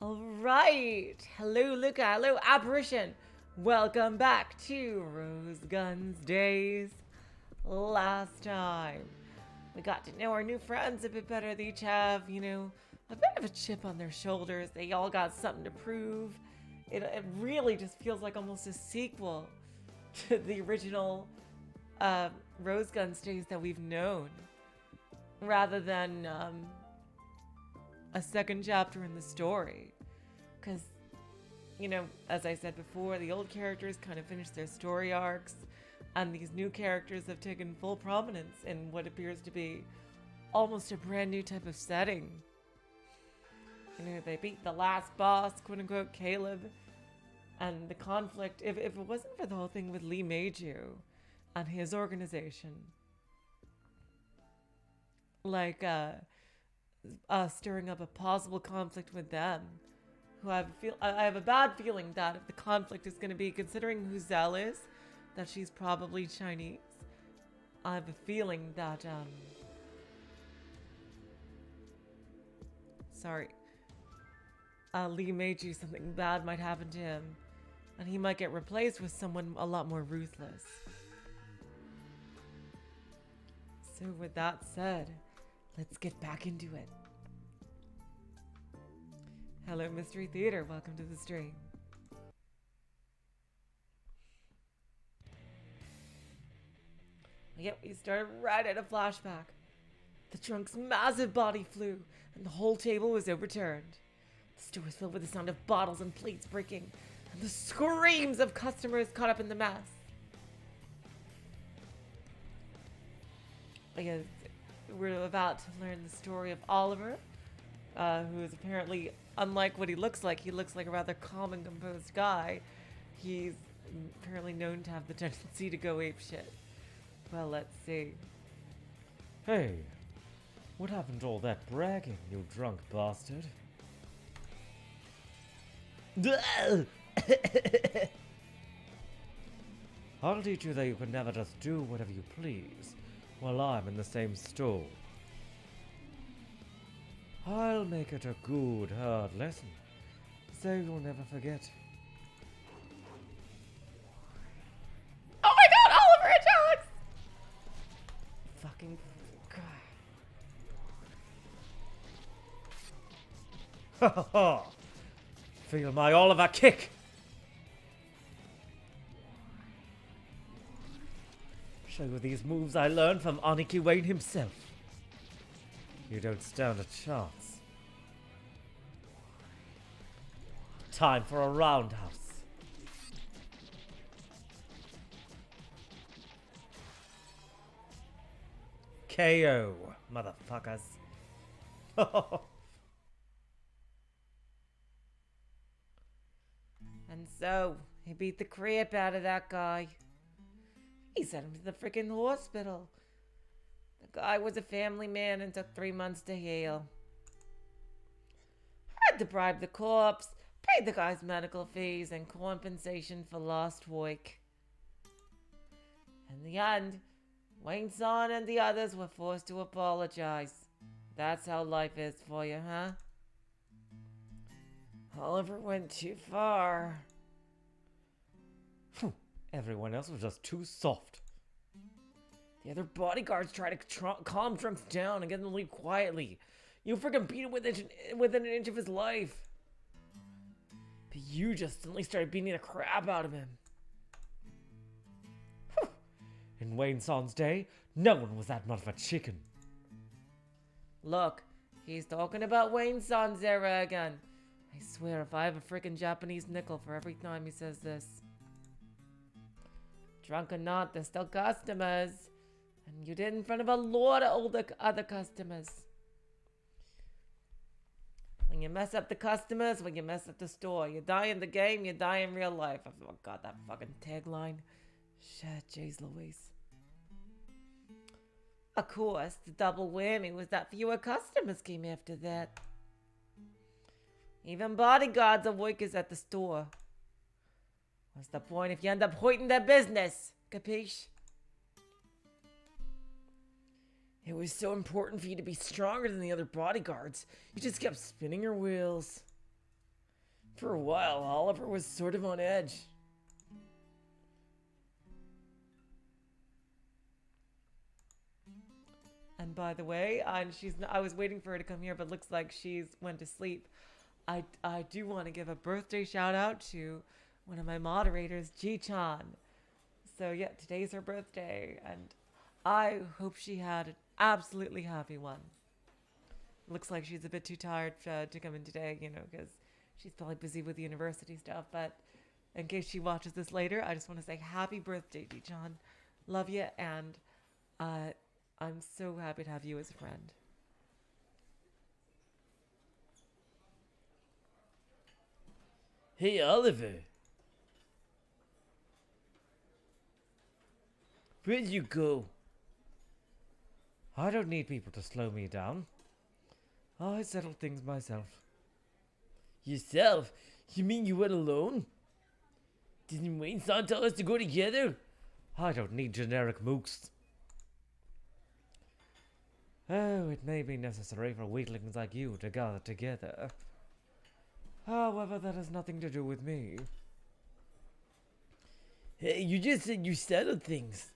Alright. Hello, Luca. Hello, Apparition. Welcome back to Rose Guns Days. Last time, we got to know our new friends a bit better. They each have, a bit of a chip on their shoulders. They all got something to prove. It really just feels like almost a sequel to the original Rose Guns Days that we've known, rather than a second chapter in the story. Because, as I said before, the old characters kind of finished their story arcs, and these new characters have taken full prominence in what appears to be almost a brand new type of setting. They beat the last boss, quote unquote, Caleb, and the conflict. If it wasn't for the whole thing with Lee Meiju and his organization, like stirring up a possible conflict with them, who I have a bad feeling that if the conflict is going to be, considering who Zell is, that she's probably Chinese. I have a feeling that Lee Meiji, something bad might happen to him, and he might get replaced with someone a lot more ruthless. So with that said, let's get back into it. Hello, Mystery Theater. Welcome to the stream. Yep, we started right at a flashback. The drunk's massive body flew, and the whole table was overturned. The store was filled with the sound of bottles and plates breaking, and the screams of customers caught up in the mess. Because we're about to learn the story of Oliver, who is apparently, unlike what he looks like a rather calm and composed guy. He's apparently known to have the tendency to go apeshit. Well, let's see. Hey, what happened to all that bragging, you drunk bastard? I'll teach you that you can never just do whatever you please while I'm in the same stall. I'll make it a good, hard lesson, so you'll never forget. Oh my god, Oliver and Alex! Fucking Ha ha ha! Feel my Oliver kick! Show you these moves I learned from Aniki Wayne himself. You don't stand a chance. Time for a roundhouse. KO, motherfuckers. And so, he beat the crap out of that guy. He sent him to the freaking hospital. The guy was a family man and took 3 months to heal. Had to bribe the corpse, paid the guy's medical fees and compensation for lost week. In the end, Wayne-san and the others were forced to apologize. That's how life is for you, huh? Oliver went too far. Everyone else was just too soft. The other bodyguards tried to calm drunks down and get them to leave quietly. You freaking beat him within an inch of his life. But you just suddenly started beating the crap out of him. In Wayne-san's day, no one was that much of a chicken. Look, he's talking about Wayne-san's era again. I swear if I have a freaking Japanese nickel for every time he says this. Drunk or not, they're still customers. And you did in front of a lot of other customers. When you mess up the customers, when you mess up the store, you die in the game, you die in real life. I forgot that fucking tagline. Shit, jeez Louise. Of course, the double whammy was that fewer customers came after that. Even bodyguards are workers at the store. What's the point if you end up hurting their business? Capiche? It was so important for you to be stronger than the other bodyguards. You just kept spinning your wheels. For a while, Oliver was sort of on edge. And by the way, I was waiting for her to come here, but looks like she's went to sleep. I do want to give a birthday shout out to one of my moderators, Ji-chan. So yeah, today's her birthday, and I hope she had an absolutely happy one. Looks like she's a bit too tired to come in today, because she's probably busy with university stuff. But in case she watches this later, I just want to say happy birthday, Ji-chan. Love you, and I'm so happy to have you as a friend. Hey, Oliver. Where'd you go? I don't need people to slow me down. I settle things myself. Yourself? You mean you went alone? Didn't Wayne-san tell us to go together? I don't need generic mooks. Oh, it may be necessary for weaklings like you to gather together. However, that has nothing to do with me. Hey, you just said you settled things.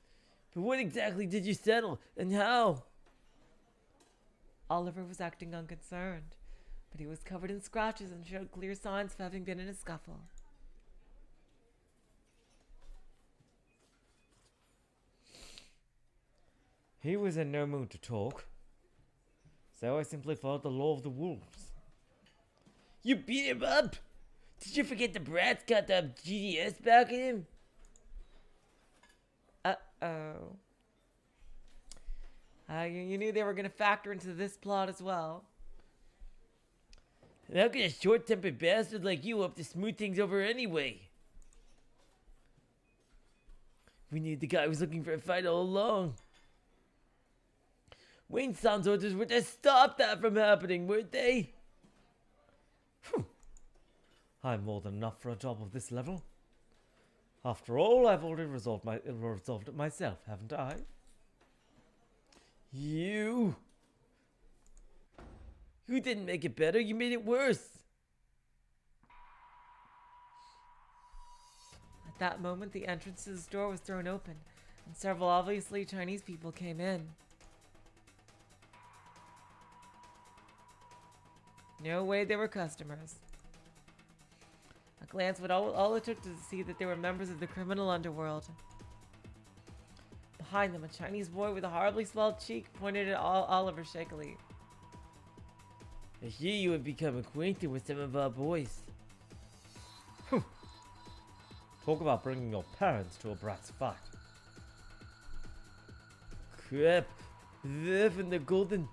But what exactly did you settle, and how? Oliver was acting unconcerned, but he was covered in scratches and showed clear signs of having been in a scuffle. He was in no mood to talk, so I simply followed the law of the wolves. You beat him up? Did you forget the brats got the GDS back at him? Uh-oh. You knew they were going to factor into this plot as well. And how can a short-tempered bastard like you hope to smooth things over anyway? We need the guy who was looking for a fight all along. Wayne-san's orders were to stop that from happening, weren't they? I'm more than enough for a job of this level. After all, I've already resolved it myself, haven't I? You didn't make it better, you made it worse. At that moment, the entrance to the store was thrown open, and several obviously Chinese people came in. No way they were customers. A glance would all it took to see that they were members of the criminal underworld. Behind them, a Chinese boy with a horribly swelled cheek pointed at Oliver shakily. I hear you have become acquainted with some of our boys. Talk about bringing your parents to a brat's fight. Crap, they're from the Golden.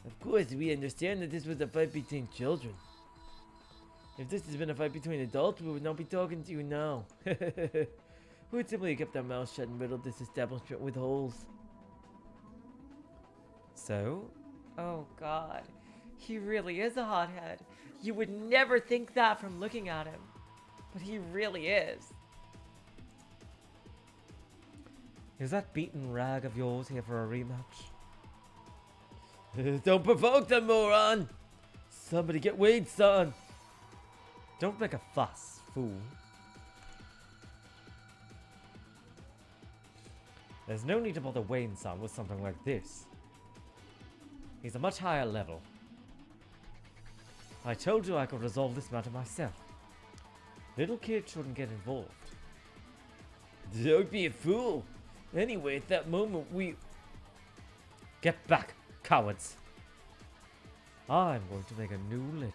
Of course, we understand that this was a fight between children. If this has been a fight between adults, we would not be talking to you now. We would simply kept our mouths shut and riddled this establishment with holes. So? Oh God, he really is a hothead. You would never think that from looking at him, but he really is. Is that beaten rag of yours here for a rematch? Don't provoke them, moron! Somebody get Wade-san! Don't make a fuss, fool. There's no need to bother Wayne-san with something like this. He's a much higher level. I told you I could resolve this matter myself. Little kids shouldn't get involved. Don't be a fool. Anyway, at that moment we... Get back, cowards. I'm going to make a new legend.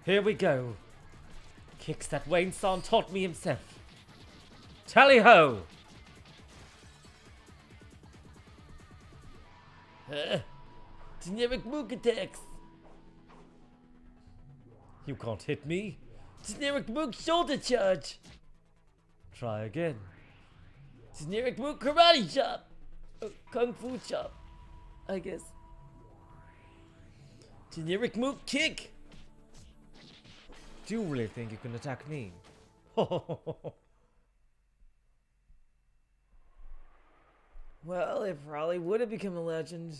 Here we go. Kicks that Wayne-san taught me himself. Tally-ho! Generic mook attacks. You can't hit me. Generic mook shoulder charge. Try again. Generic mook karate chop. Kung fu chop, I guess. Generic mook kick. Do you really think you can attack me? Well, it probably would have become a legend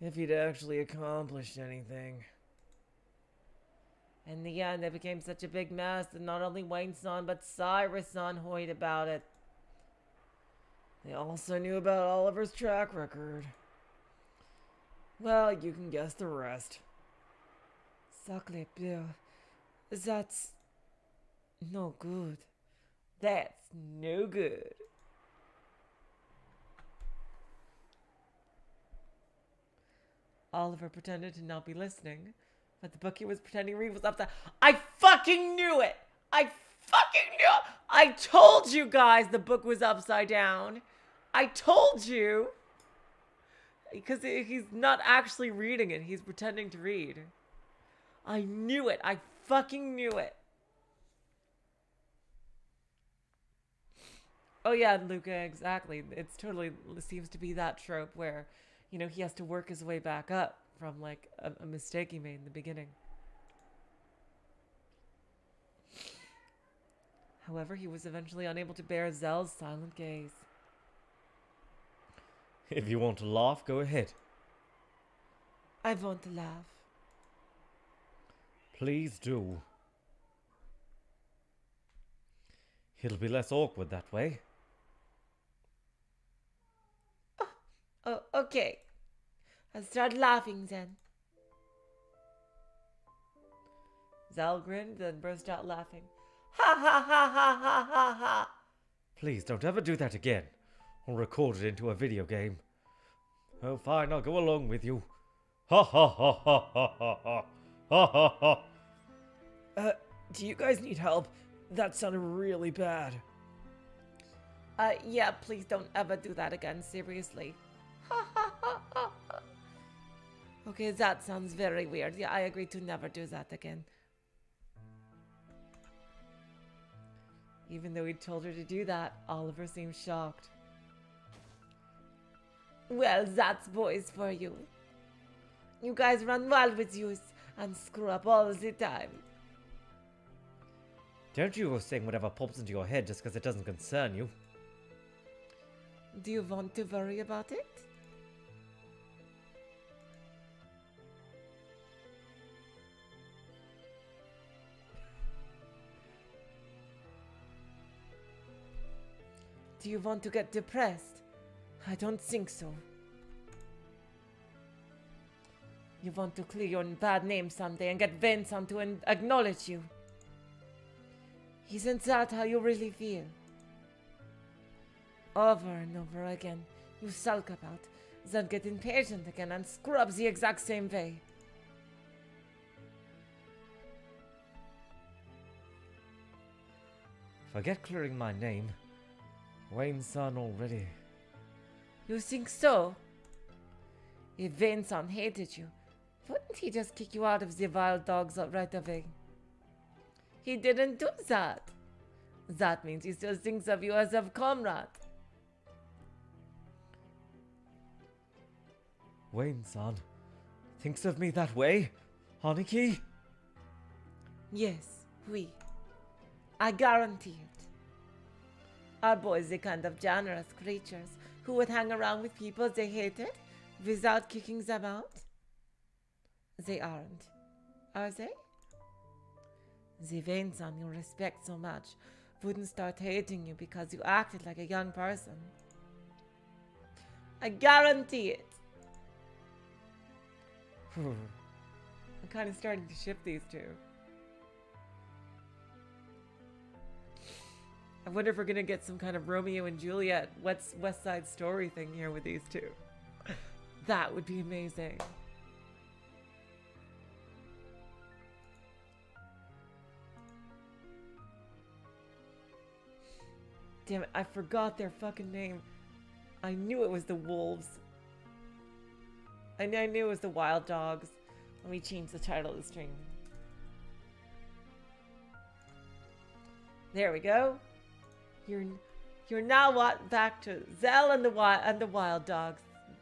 if he'd actually accomplished anything. In the end, it became such a big mess that not only Wayne-san but Cyrus-san heard about it. They also knew about Oliver's track record. Well, you can guess the rest. Sacre bleu. That's no good. That's no good. Oliver pretended to not be listening, but the book he was pretending to read was upside. I fucking knew it! I fucking knew it! I told you guys the book was upside down. I told you! Because he's not actually reading it, he's pretending to read. I knew it. I fucking knew it. Oh yeah, Luca, exactly. It seems to be that trope where, you know, he has to work his way back up from like a mistake he made in the beginning. However, he was eventually unable to bear Zell's silent gaze. If you want to laugh, go ahead. I want to laugh. Please do. It'll be less awkward that way. Oh, okay. I'll start laughing then. Zell grinned, then burst out laughing. Ha ha ha ha ha ha ha! Please don't ever do that again, or record it into a video game. Oh, fine, I'll go along with you. Ha ha ha ha ha ha ha ha ha ha. Do you guys need help? That sounded really bad. Yeah, please don't ever do that again, seriously. Ha ha ha ha ha. Okay, that sounds very weird. Yeah, I agree to never do that again. Even though he told her to do that, Oliver seemed shocked. Well, that's boys for you. You guys run wild with you and screw up all the time. Don't you go saying whatever pops into your head just because it doesn't concern you. Do you want to worry about it? Do you want to get depressed? I don't think so. You want to clear your bad name someday and get Vincent to acknowledge you. Isn't that how you really feel? Over and over again, you sulk about, then get impatient again and screw up the exact same way. Forget clearing my name. Wayne-san already. You think so? If Vincent hated you, wouldn't he just kick you out of the wild dogs right away? He didn't do that. That means he still thinks of you as a comrade. Wayne-san thinks of me that way? Aniki? Yes, we. I guarantee it. Our boys are kind of generous creatures who would hang around with people they hated without kicking them out. They aren't, are they? The Vincent you respect so much wouldn't start hating you because you acted like a young person. I guarantee it. I'm kind of starting to ship these two. I wonder if we're gonna get some kind of Romeo and Juliet West Side Story thing here with these two. That would be amazing. Damn it, I forgot their fucking name. I knew it was the wolves. I knew it was the wild dogs. Let me change the title of the stream. There we go. You're now what back to Zell and the Wild Dogs.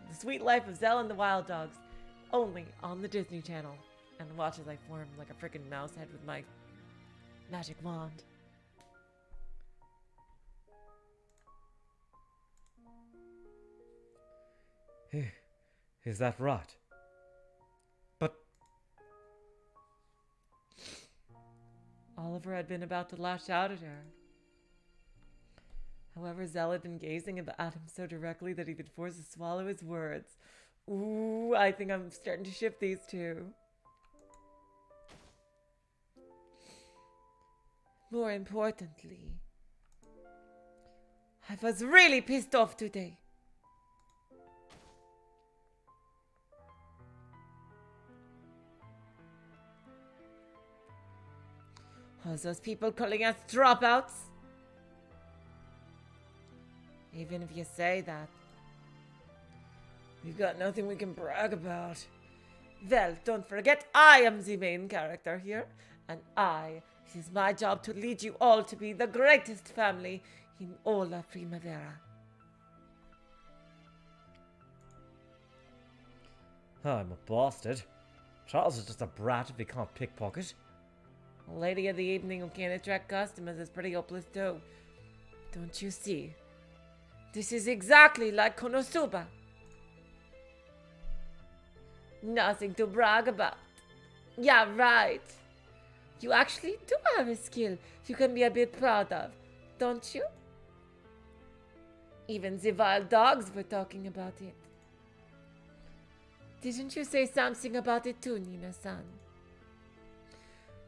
The Sweet Life of Zell and the Wild Dogs. Only on the Disney Channel. And watch as I form like a freaking mouse head with my magic wand. Is that right? Oliver had been about to lash out at her. However, Zell had been gazing at him so directly that he'd been forced to swallow his words. Ooh, I think I'm starting to shift these two. More importantly, I was really pissed off today. All those people calling us dropouts. Even if you say that, we've got nothing we can brag about. Well, don't forget I am the main character here, and it is my job to lead you all to be the greatest family in all of Primavera. I'm a bastard. Charles is just a brat if he can't pickpocket. A lady of the evening who can't attract customers is pretty hopeless too. Don't you see? This is exactly like Konosuba. Nothing to brag about. Yeah, right. You actually do have a skill you can be a bit proud of, don't you? Even the wild dogs were talking about it. Didn't you say something about it too, Nina-san?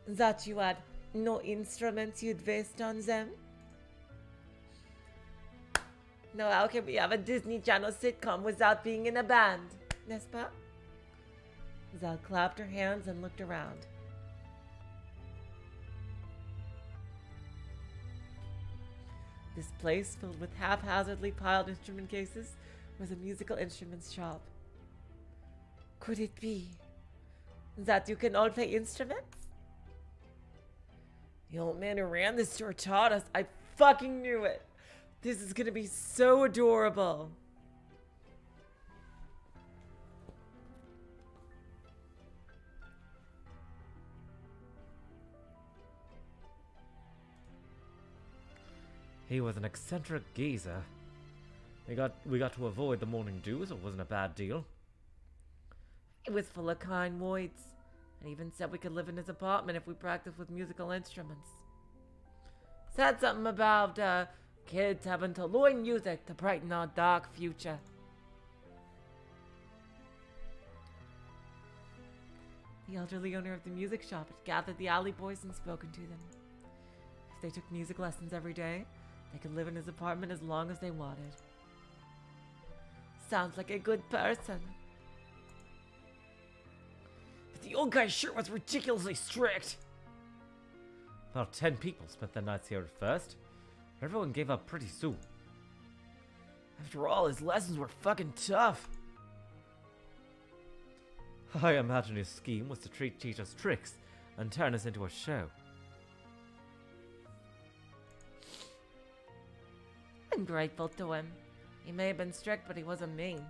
That you had no instruments you'd waste on them? No, how can we have a Disney Channel sitcom without being in a band? N'est-ce pas? Zal clapped her hands and looked around. This place, filled with haphazardly piled instrument cases, was a musical instruments shop. Could it be that you can all play instruments? The old man who ran the store taught us. I fucking knew it. This is gonna be so adorable. He was an eccentric geezer. We got to avoid the morning dew, so it wasn't a bad deal. He was full of kind words, and even said we could live in his apartment if we practiced with musical instruments. Said something about kids having to learn music to brighten our dark future. The elderly owner of the music shop had gathered the alley boys and spoken to them. If they took music lessons every day, they could live in his apartment as long as they wanted. Sounds like a good person. But the old guy sure was ridiculously strict. About 10 people spent their nights here at first. Everyone gave up pretty soon. After all, his lessons were fucking tough. I imagine his scheme was to teach us tricks and turn us into a show. I'm grateful to him. He may have been strict, but he wasn't mean.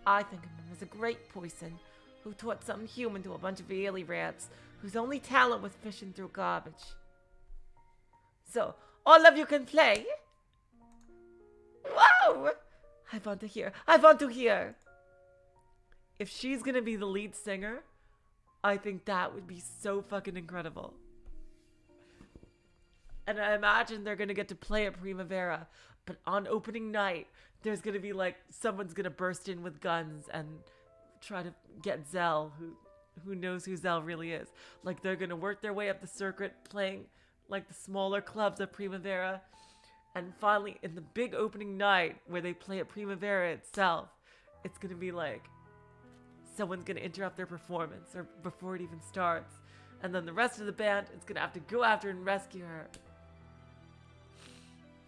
I think of him as a great person who taught something human to a bunch of early rats whose only talent was fishing through garbage. So, all of you can play? Wow! I want to hear. I want to hear. If she's gonna be the lead singer, I think that would be so fucking incredible. And I imagine they're gonna get to play at Primavera, but on opening night, there's gonna be like someone's gonna burst in with guns and try to get Zell, who knows who Zell really is. Like they're gonna work their way up the circuit, playing like the smaller clubs at Primavera, and finally in the big opening night where they play at Primavera itself, it's gonna be like someone's gonna interrupt their performance or before it even starts, and then the rest of the band is gonna have to go after and rescue her.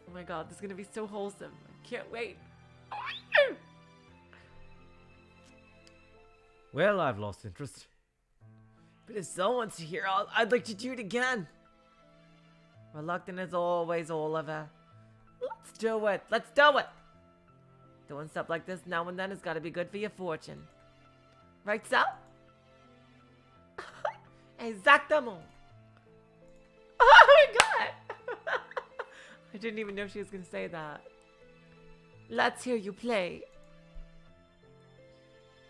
Oh my god, this is gonna be so wholesome. I can't wait. Well, I've lost interest. But if someone's here, I'd like to do it again. Reluctant as always, Oliver. Let's do it. Let's do it. Doing stuff like this now and then has got to be good for your fortune. Right, Sal? Exactamo. Oh my god! I didn't even know she was going to say that. Let's hear you play.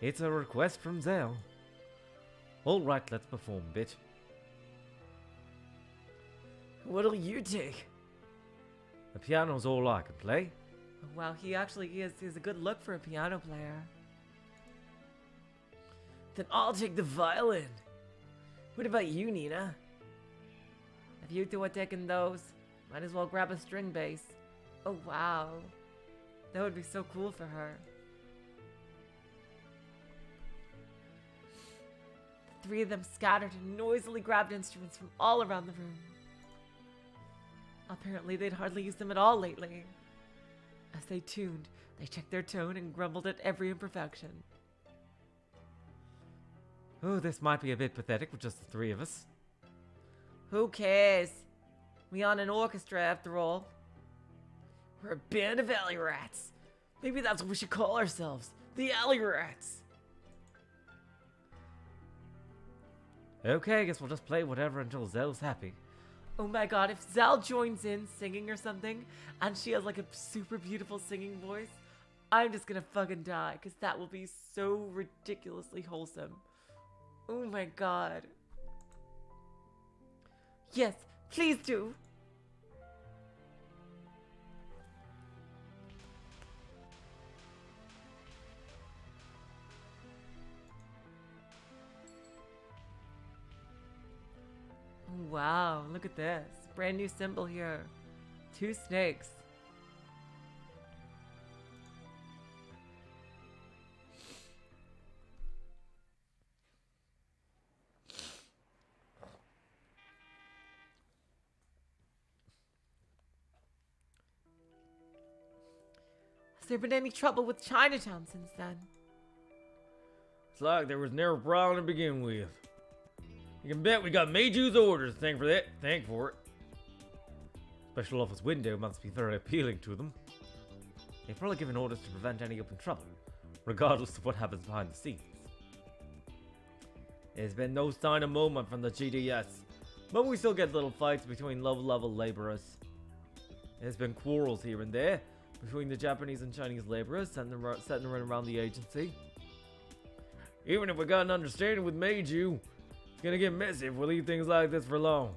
It's a request from Zell. All right, let's perform, bit. What'll you take? The piano's all I can play. Wow, he actually is a good look for a piano player. Then I'll take the violin. What about you, Nina? If you two are taking those, might as well grab a string bass. Oh wow, that would be so cool for her. The three of them scattered and noisily grabbed instruments from all around the room. Apparently they'd hardly used them at all lately. As they tuned, they checked their tone and grumbled at every imperfection. Oh, this might be a bit pathetic with just the three of us. Who cares? We aren't an orchestra after all. We're a band of alley rats. Maybe that's what we should call ourselves. The alley rats. Okay, I guess we'll just play whatever until Zel's happy. Oh my god, if Zal joins in singing or something, and she has like a super beautiful singing voice, I'm just gonna fucking die, because that will be so ridiculously wholesome. Oh my god. Yes, please do. Wow, look at this. Brand new symbol here. 2 snakes. Has there been any trouble with Chinatown since then? It's like there was never a problem to begin with. You can bet we got Meiju's orders to thank for that. Thank for it. Special office window must be very appealing to them. They've probably given orders to prevent any open trouble, regardless of what happens behind the scenes. There's been no sign of movement from the GDS, but we still get little fights between low-level laborers. There's been quarrels here and there between the Japanese and Chinese laborers centering around the agency. Even if we got an understanding with Meiju, it's gonna get messy if we leave things like this for long.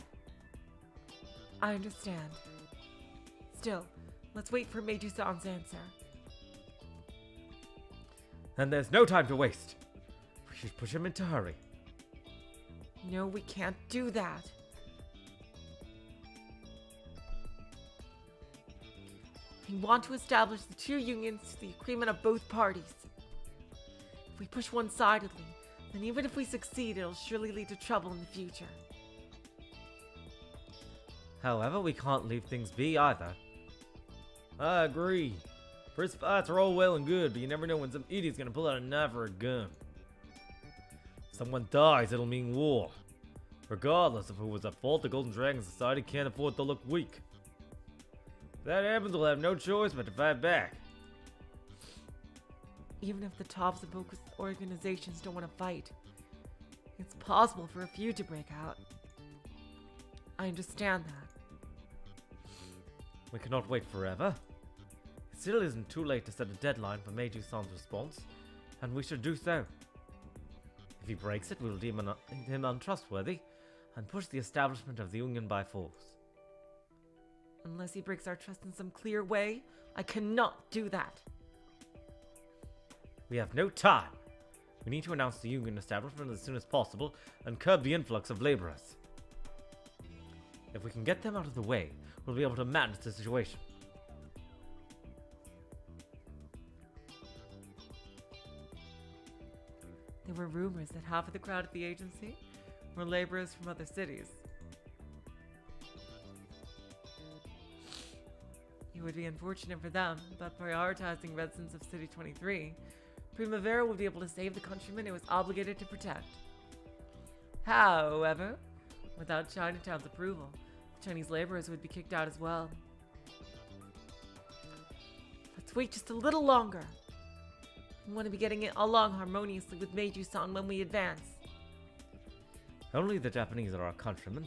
I understand. Still, let's wait for Meiju-san's answer. And there's no time to waste. We should push him into a hurry. No, we can't do that. We want to establish the 2 unions to the agreement of both parties. If we push one-sidedly, then even if we succeed, it'll surely lead to trouble in the future. However, we can't leave things be either. I agree. First fights are all well and good, but you never know when some idiot's gonna pull out a knife or a gun. If someone dies, it'll mean war. Regardless of who was at fault, the Golden Dragon Society can't afford to look weak. If that happens, we'll have no choice but to fight back. Even if the tops of both organizations don't want to fight, it's possible for a feud to break out. I understand that. We cannot wait forever. It still isn't too late to set a deadline for Meiju-san's response, and we should do so. If he breaks it, we will deem him untrustworthy and push the establishment of the Union by force. Unless he breaks our trust in some clear way, I cannot do that. We have no time. We need to announce the Union establishment as soon as possible and curb the influx of laborers. If we can get them out of the way, we'll be able to manage the situation. There were rumors that half of the crowd at the agency were laborers from other cities. It would be unfortunate for them, but prioritizing residents of City 23, Primavera would be able to save the countrymen it was obligated to protect. However, without Chinatown's approval, Chinese laborers would be kicked out as well. Let's wait just a little longer. We want to be getting it along harmoniously with Meiju-san when we advance. Only the Japanese are our countrymen.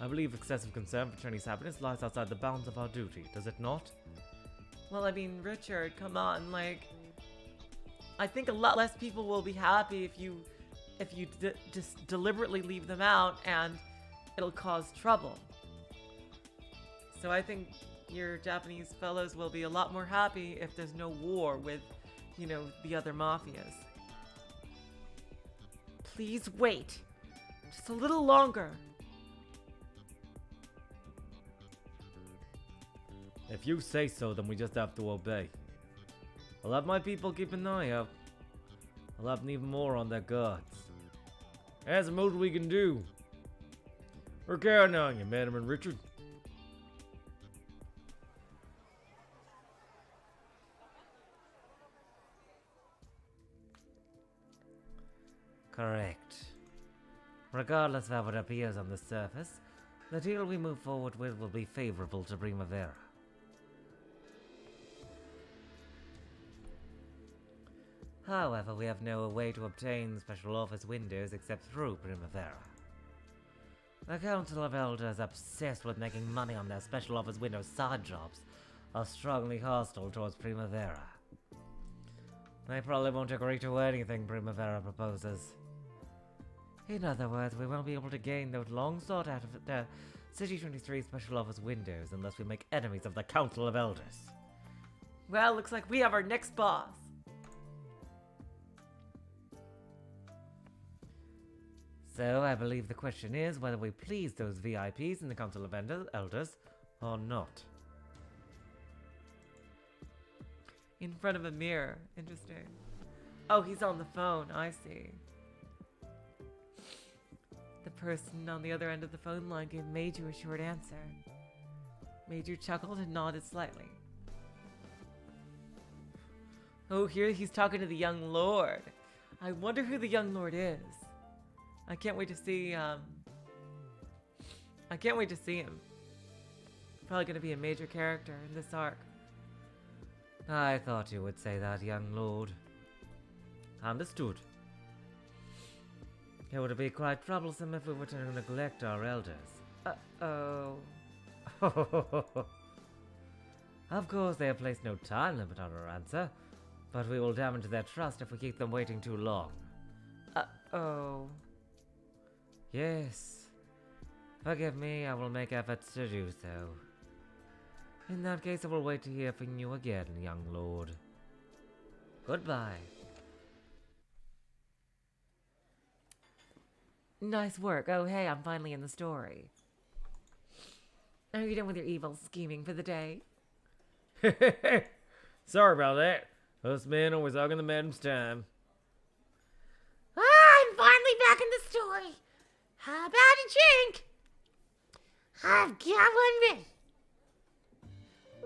I believe excessive concern for Chinese happiness lies outside the bounds of our duty, does it not? Well, I mean, Richard, come on, like, I think a lot less people will be happy if you just deliberately leave them out and it'll cause trouble. So I think your Japanese fellows will be a lot more happy if there's no war with, the other mafias. Please wait. Just a little longer. If you say so, then we just have to obey. I'll have my people keep an eye out. I'll have even more on their guards. That's the most we can do. We're counting on you, Madam and Richard. Correct. Regardless of how it appears on the surface, the deal we move forward with will be favorable to Primavera. However, we have no way to obtain special office windows except through Primavera. The Council of Elders, obsessed with making money on their special office window side jobs, are strongly hostile towards Primavera. They probably won't agree to anything Primavera proposes. In other words, we won't be able to gain those long sought out of City 23 special office windows unless we make enemies of the Council of Elders. Well, looks like we have our next boss. So, I believe the question is whether we please those VIPs in the Council of Elders or not. In front of a mirror. Interesting. Oh, he's on the phone. I see. The person on the other end of the phone line gave Meiju a short answer. Meiju chuckled and nodded slightly. Oh, here he's talking to the young lord. I wonder who the young lord is. I can't wait to see, him. Probably gonna be a major character in this arc. I thought you would say that, young lord. Understood. It would be quite troublesome if we were to neglect our elders. Uh-oh. Of course, they have placed no time limit on our answer, but we will damage their trust if we keep them waiting too long. Uh-oh. Yes. Forgive me, I will make efforts to do so. In that case, I will wait to hear from you again, young lord. Goodbye. Nice work. Oh, hey, I'm finally in the story. Are you done with your evil scheming for the day? Sorry about that. Us men always hogging the madam's time. I'm finally back in the story. How about a drink? I've got one ready.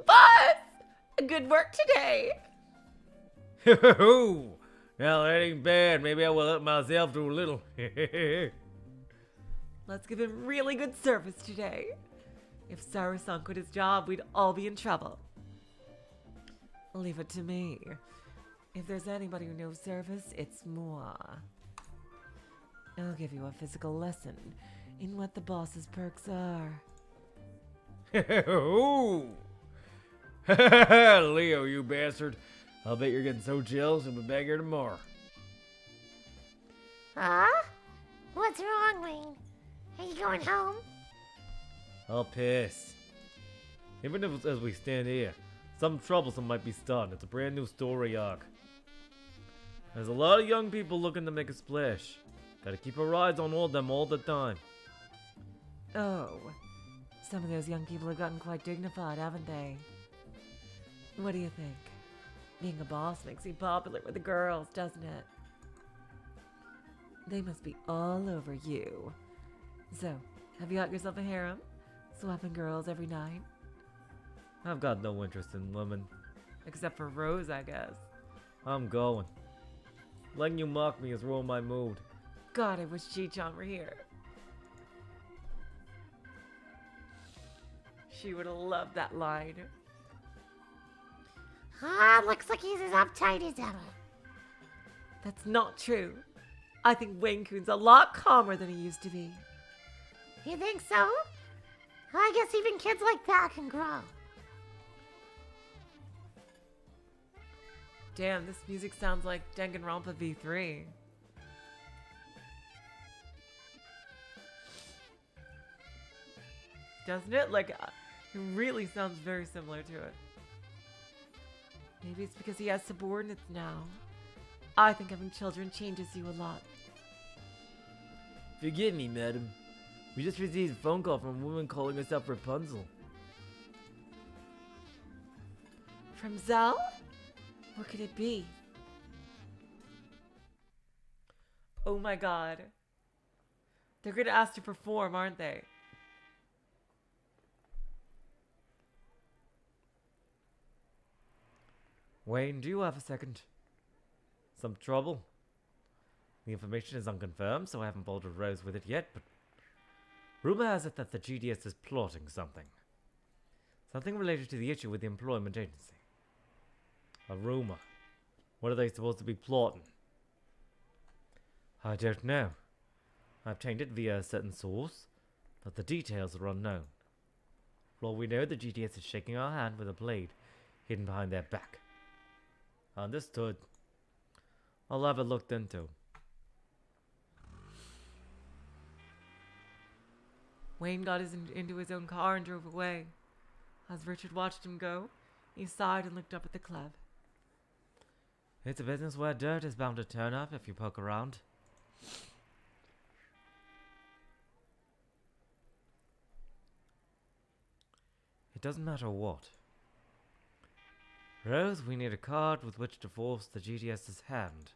Boss! Good work today. Now that ain't bad. Maybe I will help myself to a little. Let's give him really good service today. If Saru-san quit his job, we'd all be in trouble. Leave it to me. If there's anybody who knows service, it's moi. I'll give you a physical lesson in what the boss's perks are. Leo, you bastard. I'll bet you're getting so jealous and we'll be back here tomorrow. Huh? What's wrong, Wayne? Are you going home? I'll piss. Even if as we stand here, something troublesome might be starting. It's a brand new story arc. There's a lot of young people looking to make a splash. Gotta keep our eyes on all of them all the time. Oh, some of those young people have gotten quite dignified, haven't they? What do you think? Being a boss makes you popular with the girls, doesn't it? They must be all over you. So, have you got yourself a harem? Swapping girls every night? I've got no interest in women. Except for Rose, I guess. I'm going. Letting you mock me has ruined my mood. God, I wish Chi-chan were here. She would have loved that line. Looks like he's as uptight as ever. That's not true. I think Wayne-kun's a lot calmer than he used to be. You think so? I guess even kids like that can grow. Damn, this music sounds like Danganronpa V3. Doesn't it? Like, It really sounds very similar to it. Maybe it's because he has subordinates now. I think having children changes you a lot. Forgive me, madam. We just received a phone call from a woman calling herself Rapunzel. From Zell? What could it be? Oh my god. They're gonna ask to perform, aren't they? Wayne, do you have a second? Some trouble? The information is unconfirmed, so I haven't bothered Rose with it yet, but rumor has it that the GDS is plotting something. Something related to the issue with the employment agency. A rumor. What are they supposed to be plotting? I don't know. I obtained it via a certain source, but the details are unknown. For all we know, the GDS is shaking our hand with a blade hidden behind their back. Understood. I'll have it looked into. Wayne got into his own car and drove away. As Richard watched him go, he sighed and looked up at the club. It's a business where dirt is bound to turn up if you poke around. It doesn't matter what. Rose, we need a card with which to force the GDS's hand.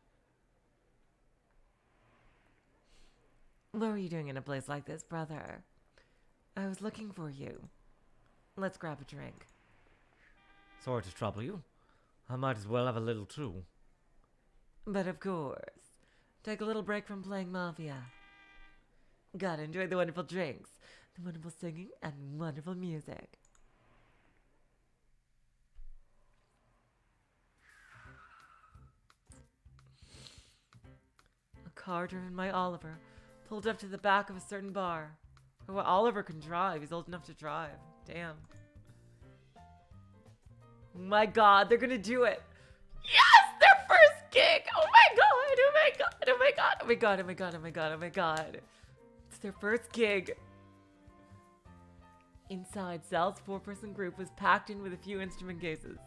What were you doing in a place like this, brother? I was looking for you. Let's grab a drink. Sorry to trouble you. I might as well have a little too. But of course. Take a little break from playing Mafia. Gotta enjoy the wonderful drinks, the wonderful singing, and wonderful music. A car driven by Oliver pulled up to the back of a certain bar. Oh, Oliver can drive. He's old enough to drive. Damn. My god, they're gonna do it. Yes! Their first gig! Oh my god! Oh my god! Oh my god! Oh my god! Oh my god! Oh my god! Oh my god! It's their first gig. Inside, Zell's four-person group was packed in with a few instrument cases.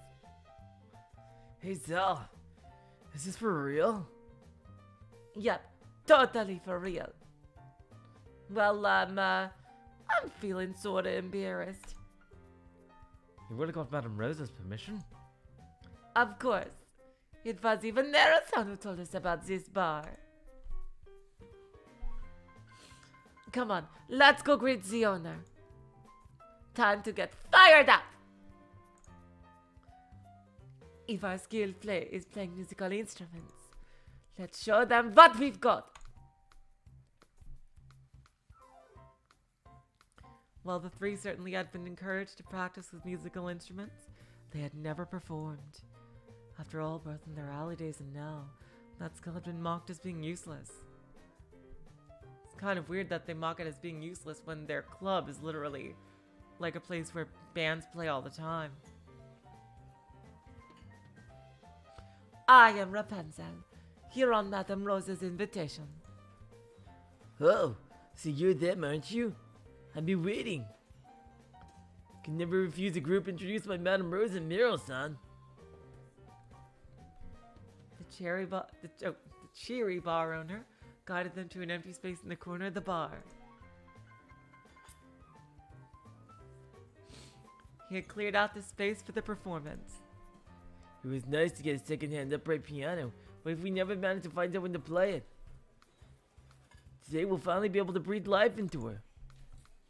Hey Zell, is this for real? Yep, totally for real. Well, I'm feeling sorta embarrassed. You really got Madame Rose's permission? Of course. It was even Nera-san who told us about this bar. Come on, let's go greet the owner. Time to get fired up! If our skilled play is playing musical instruments, let's show them what we've got. While the three certainly had been encouraged to practice with musical instruments, they had never performed. After all, both in their alley days and now, that skill had been mocked as being useless. It's kind of weird that they mock it as being useless when their club is literally like a place where bands play all the time. I am Rapunzel, here on Madame Rose's invitation. Oh, so you're them, aren't you? I've been waiting. Can never refuse a group introduced by Madame Rose and Miro-san. The cheery bar owner guided them to an empty space in the corner of the bar. He had cleared out the space for the performance. It was nice to get a second-hand upright piano, but if we never managed to find someone to play it, today we'll finally be able to breathe life into her.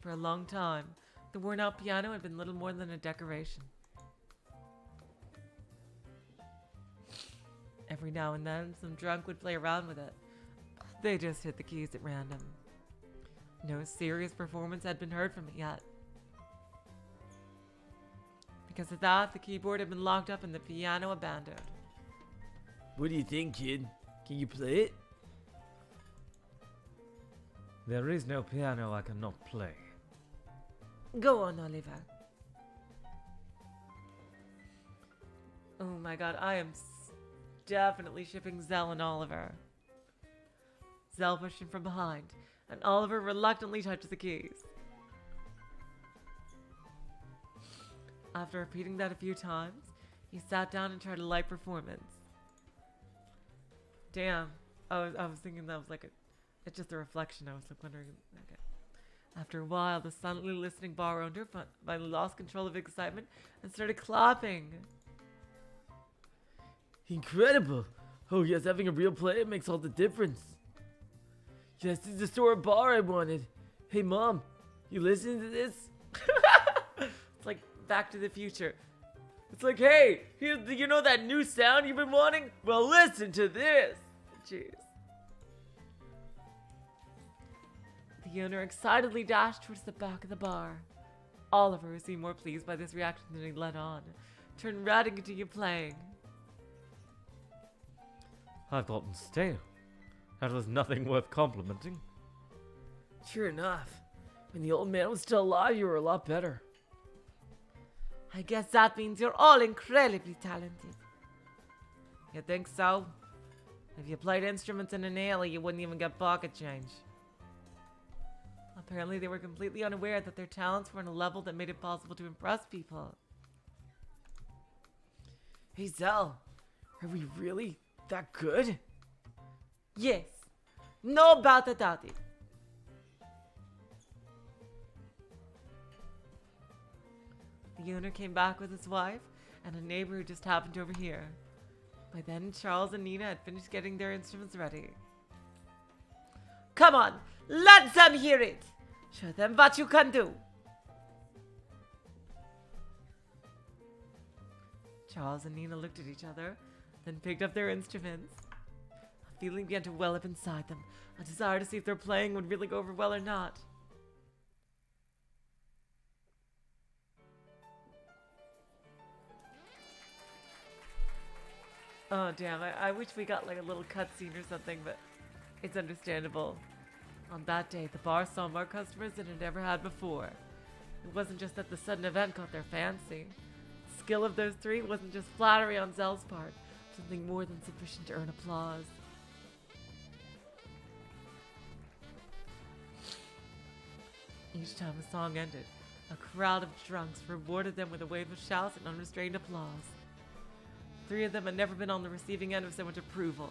For a long time, the worn-out piano had been little more than a decoration. Every now and then, some drunk would play around with it. They just hit the keys at random. No serious performance had been heard from it yet. Because of that, the keyboard had been locked up and the piano abandoned. What do you think, kid? Can you play it? There is no piano I cannot play. Go on, Oliver. Oh my god, I am definitely shipping Zell and Oliver. Zell pushed him from behind, and Oliver reluctantly touched the keys. After repeating that a few times, he sat down and tried a light performance. Damn. I was thinking that was like it's just a reflection. I was like wondering. Okay. After a while, the silently listening bar owner finally lost control of excitement and started clapping. Incredible! Oh yes, having a real player makes all the difference. Yes, this is the sort of bar I wanted. Hey mom, you listening to this? It's like Back to the Future. It's like, hey, you know that new sound you've been wanting? Well, listen to this. Jeez. The owner excitedly dashed towards the back of the bar. Oliver, who seemed more pleased by this reaction than he let on, turned red and continued playing. I've gotten stale. That was nothing worth complimenting. Sure enough. When the old man was still alive, you were a lot better. I guess that means you're all incredibly talented. You think so? If you played instruments in an alley, you wouldn't even get pocket change. Apparently, they were completely unaware that their talents were on a level that made it possible to impress people. Hey Zell, are we really that good? Yes. No doubt about it. The owner came back with his wife and a neighbor who just happened to overhear. By then, Charles and Nina had finished getting their instruments ready. Come on, let them hear it. Show them what you can do. Charles and Nina looked at each other, then picked up their instruments. A feeling began to well up inside them, a desire to see if their playing would really go over well or not. Oh damn, I wish we got like a little cutscene or something, but it's understandable. On that day, the bar saw more customers than it ever had before. It wasn't just that the sudden event caught their fancy. The skill of those three wasn't just flattery on Zell's part, something more than sufficient to earn applause. Each time a song ended, a crowd of drunks rewarded them with a wave of shouts and unrestrained applause. Three of them had never been on the receiving end of so much approval.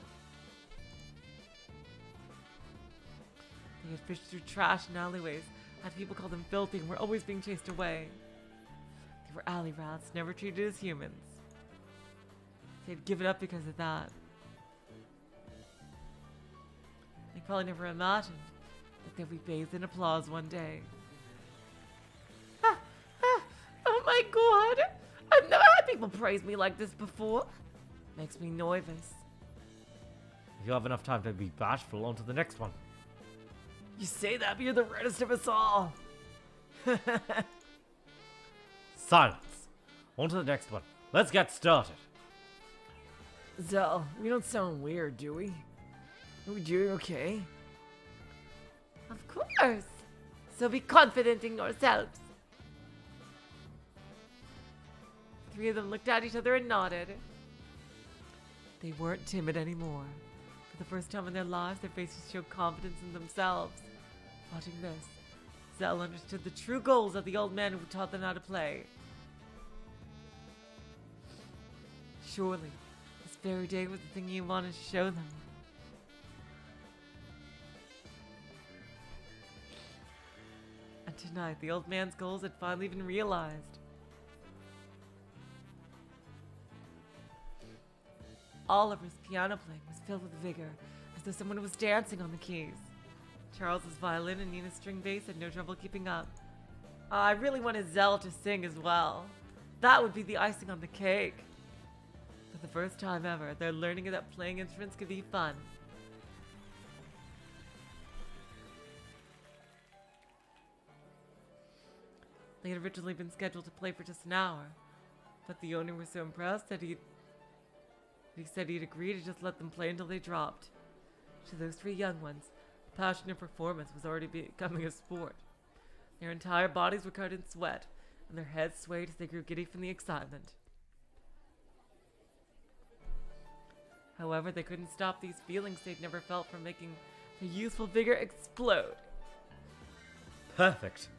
They had fished through trash and alleyways, had people call them filthy, and were always being chased away. They were alley rats, never treated as humans. They had given up because of that. They probably never imagined that they'd be bathed in applause one day. Oh my god! I've never had people praise me like this before. Makes me nervous. You have enough time to be bashful. On to the next one. You say that, but you're the reddest of us all. Silence. On to the next one. Let's get started. Zell, we don't sound weird, do we? Are we doing okay? Of course. So be confident in yourselves. Three of them looked at each other and nodded. They weren't timid anymore. For the first time in their lives, their faces showed confidence in themselves. Watching this, Zell understood the true goals of the old man who taught them how to play. Surely, this very day was the thing he wanted to show them. And tonight, the old man's goals had finally been realized. Oliver's piano playing was filled with vigor, as though someone was dancing on the keys. Charles's violin and Nina's string bass had no trouble keeping up. I really wanted Zell to sing as well. That would be the icing on the cake. For the first time ever, they're learning that playing instruments could be fun. They had originally been scheduled to play for just an hour, but the owner was so impressed that he said he'd agree to just let them play until they dropped. To those three young ones, the passion of performance was already becoming a sport. Their entire bodies were covered in sweat, and their heads swayed as they grew giddy from the excitement. However, they couldn't stop these feelings they'd never felt from making their youthful vigor explode. Perfect.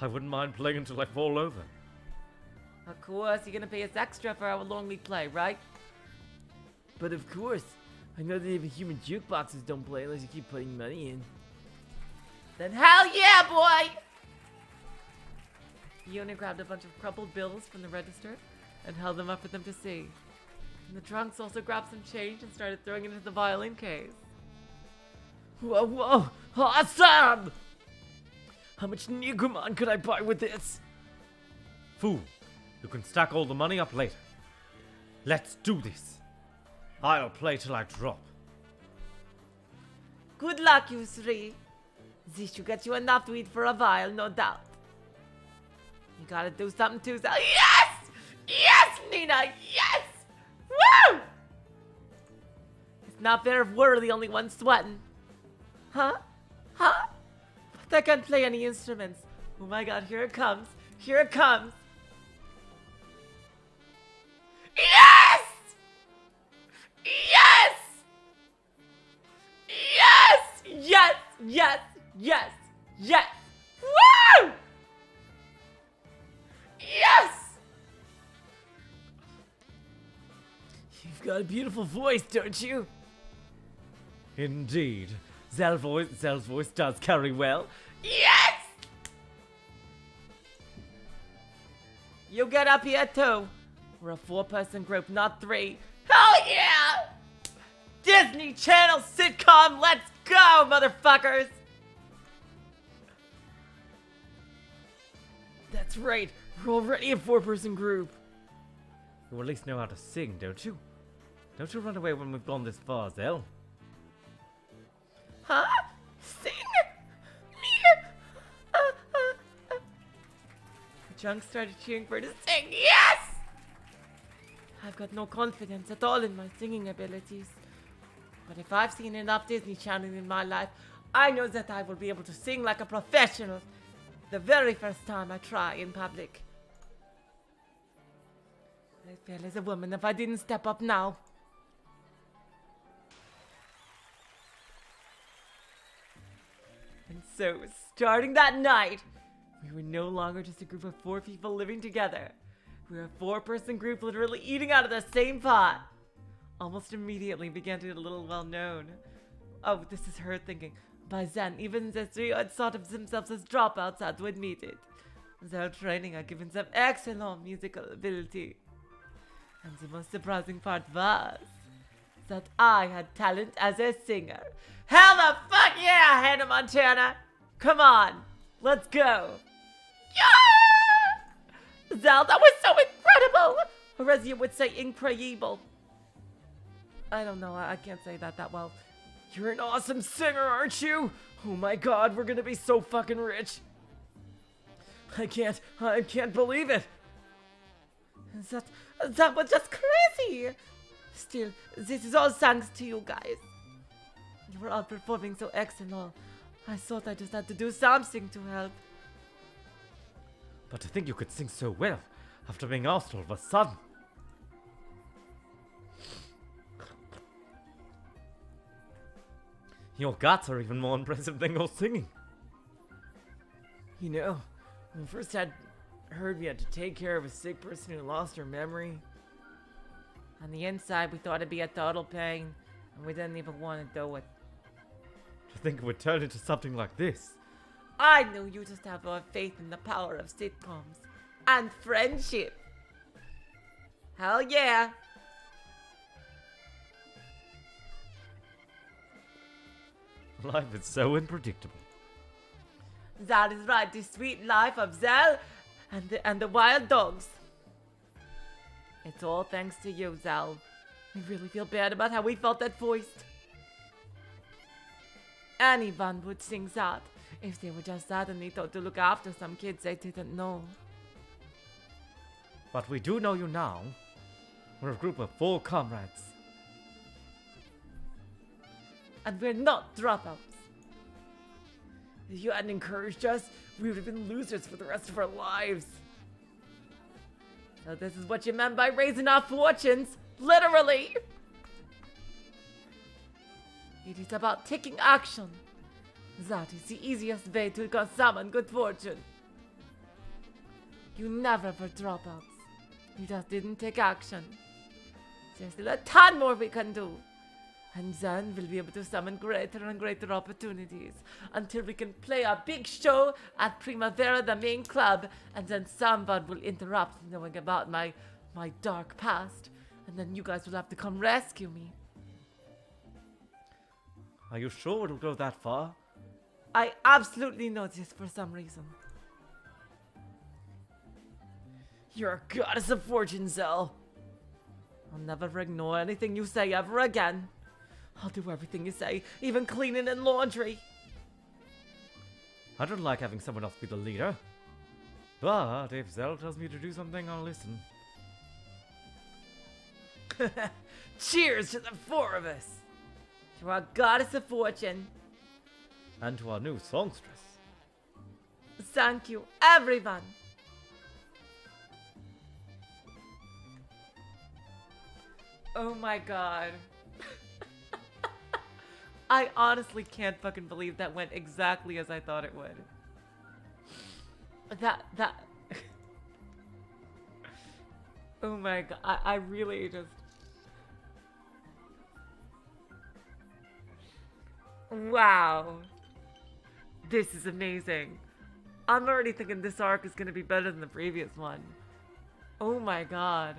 I wouldn't mind playing until I fall over. Of course, you're gonna pay us extra for how long we play, right? But of course, I know that even human jukeboxes don't play unless you keep putting money in. Then hell yeah, boy! Yuna grabbed a bunch of crumpled bills from the register and held them up for them to see. And the drunks also grabbed some change and started throwing it into the violin case. Whoa, whoa, awesome! How much Negromon could I buy with this? Fool, you can stack all the money up later. Let's do this. I'll play till I drop. Good luck, you three. This should get you enough to eat for a while, no doubt. You gotta do something too, Zal. Yes! Yes, Nina! Yes! Woo! It's not fair if we're the only ones sweating. Huh? Huh? But I can't play any instruments. Oh my god, here it comes. Here it comes. Yes! Yes! Yes! Yes! Yes! Yes! Yes! Woo! Yes! You've got a beautiful voice, don't you? Indeed. Zell's voice does carry well. Yes! You get up here too. We're a 4-person group, not 3. Hell yeah! Disney Channel sitcom, let's go, motherfuckers! That's right. We're already a 4-person group. You at least know how to sing, don't you? Don't you run away when we've gone this far, Zell. Huh? Sing? Me? The drunks started cheering for her to sing. Yes! I've got no confidence at all in my singing abilities. But if I've seen enough Disney Channel in my life, I know that I will be able to sing like a professional the very first time I try in public. I'd feel as a woman if I didn't step up now. And so, starting that night, we were no longer just a group of 4 people living together. We were a 4-person group literally eating out of the same pot. Almost immediately began to get a little well known. Oh, this is her thinking. By then, even the 3 had thought of themselves as dropouts had to admit it. Their training had given them excellent musical ability. And the most surprising part was that I had talent as a singer. Hell the fuck yeah, Hannah Montana! Come on, let's go! Yeah! Zal, that was so incredible! Or as you would say, incredible. I don't know, I can't say that well. You're an awesome singer, aren't you? Oh my god, we're gonna be so fucking rich. I can't believe it. That was just crazy. Still, this is all thanks to you guys. You were all performing so excellent. I thought I just had to do something to help. But to think you could sing so well after being asked all of a sudden. Your guts are even more impressive than your singing. You know, when we first heard we had to take care of a sick person who lost her memory. On the inside, we thought it'd be a total pain, and we didn't even want to do it. To think it would turn into something like this. I knew you just have more faith in the power of sitcoms and friendship. Hell yeah! Life is so unpredictable. That is right, the sweet life of Zal and the wild dogs. It's all thanks to you, Zal. I really feel bad about how we felt at first. Anyone would sing that if they were just suddenly told to look after some kids they didn't know. But we do know you now. We're a group of 4 comrades. And we're not dropouts. If you hadn't encouraged us, we would have been losers for the rest of our lives. So this is what you meant by raising our fortunes, literally. It is about taking action. That is the easiest way to summon good fortune. You never were dropouts. We just didn't take action. There's still a ton more we can do. And then we'll be able to summon greater and greater opportunities until we can play a big show at Primavera, the main club, and then someone will interrupt knowing about my dark past, and then you guys will have to come rescue me. Are you sure it'll go that far? I absolutely know this for some reason. You're a goddess of fortune, Zell. I'll never ignore anything you say ever again. I'll do everything you say, even cleaning and laundry. I don't like having someone else be the leader. But if Zell tells me to do something, I'll listen. Cheers to the four of us. To our goddess of fortune. And to our new songstress. Thank you, everyone. Oh my god. I honestly can't fucking believe that went exactly as I thought it would. That oh my god, I really just... Wow. This is amazing. I'm already thinking this arc is gonna be better than the previous one. Oh my god.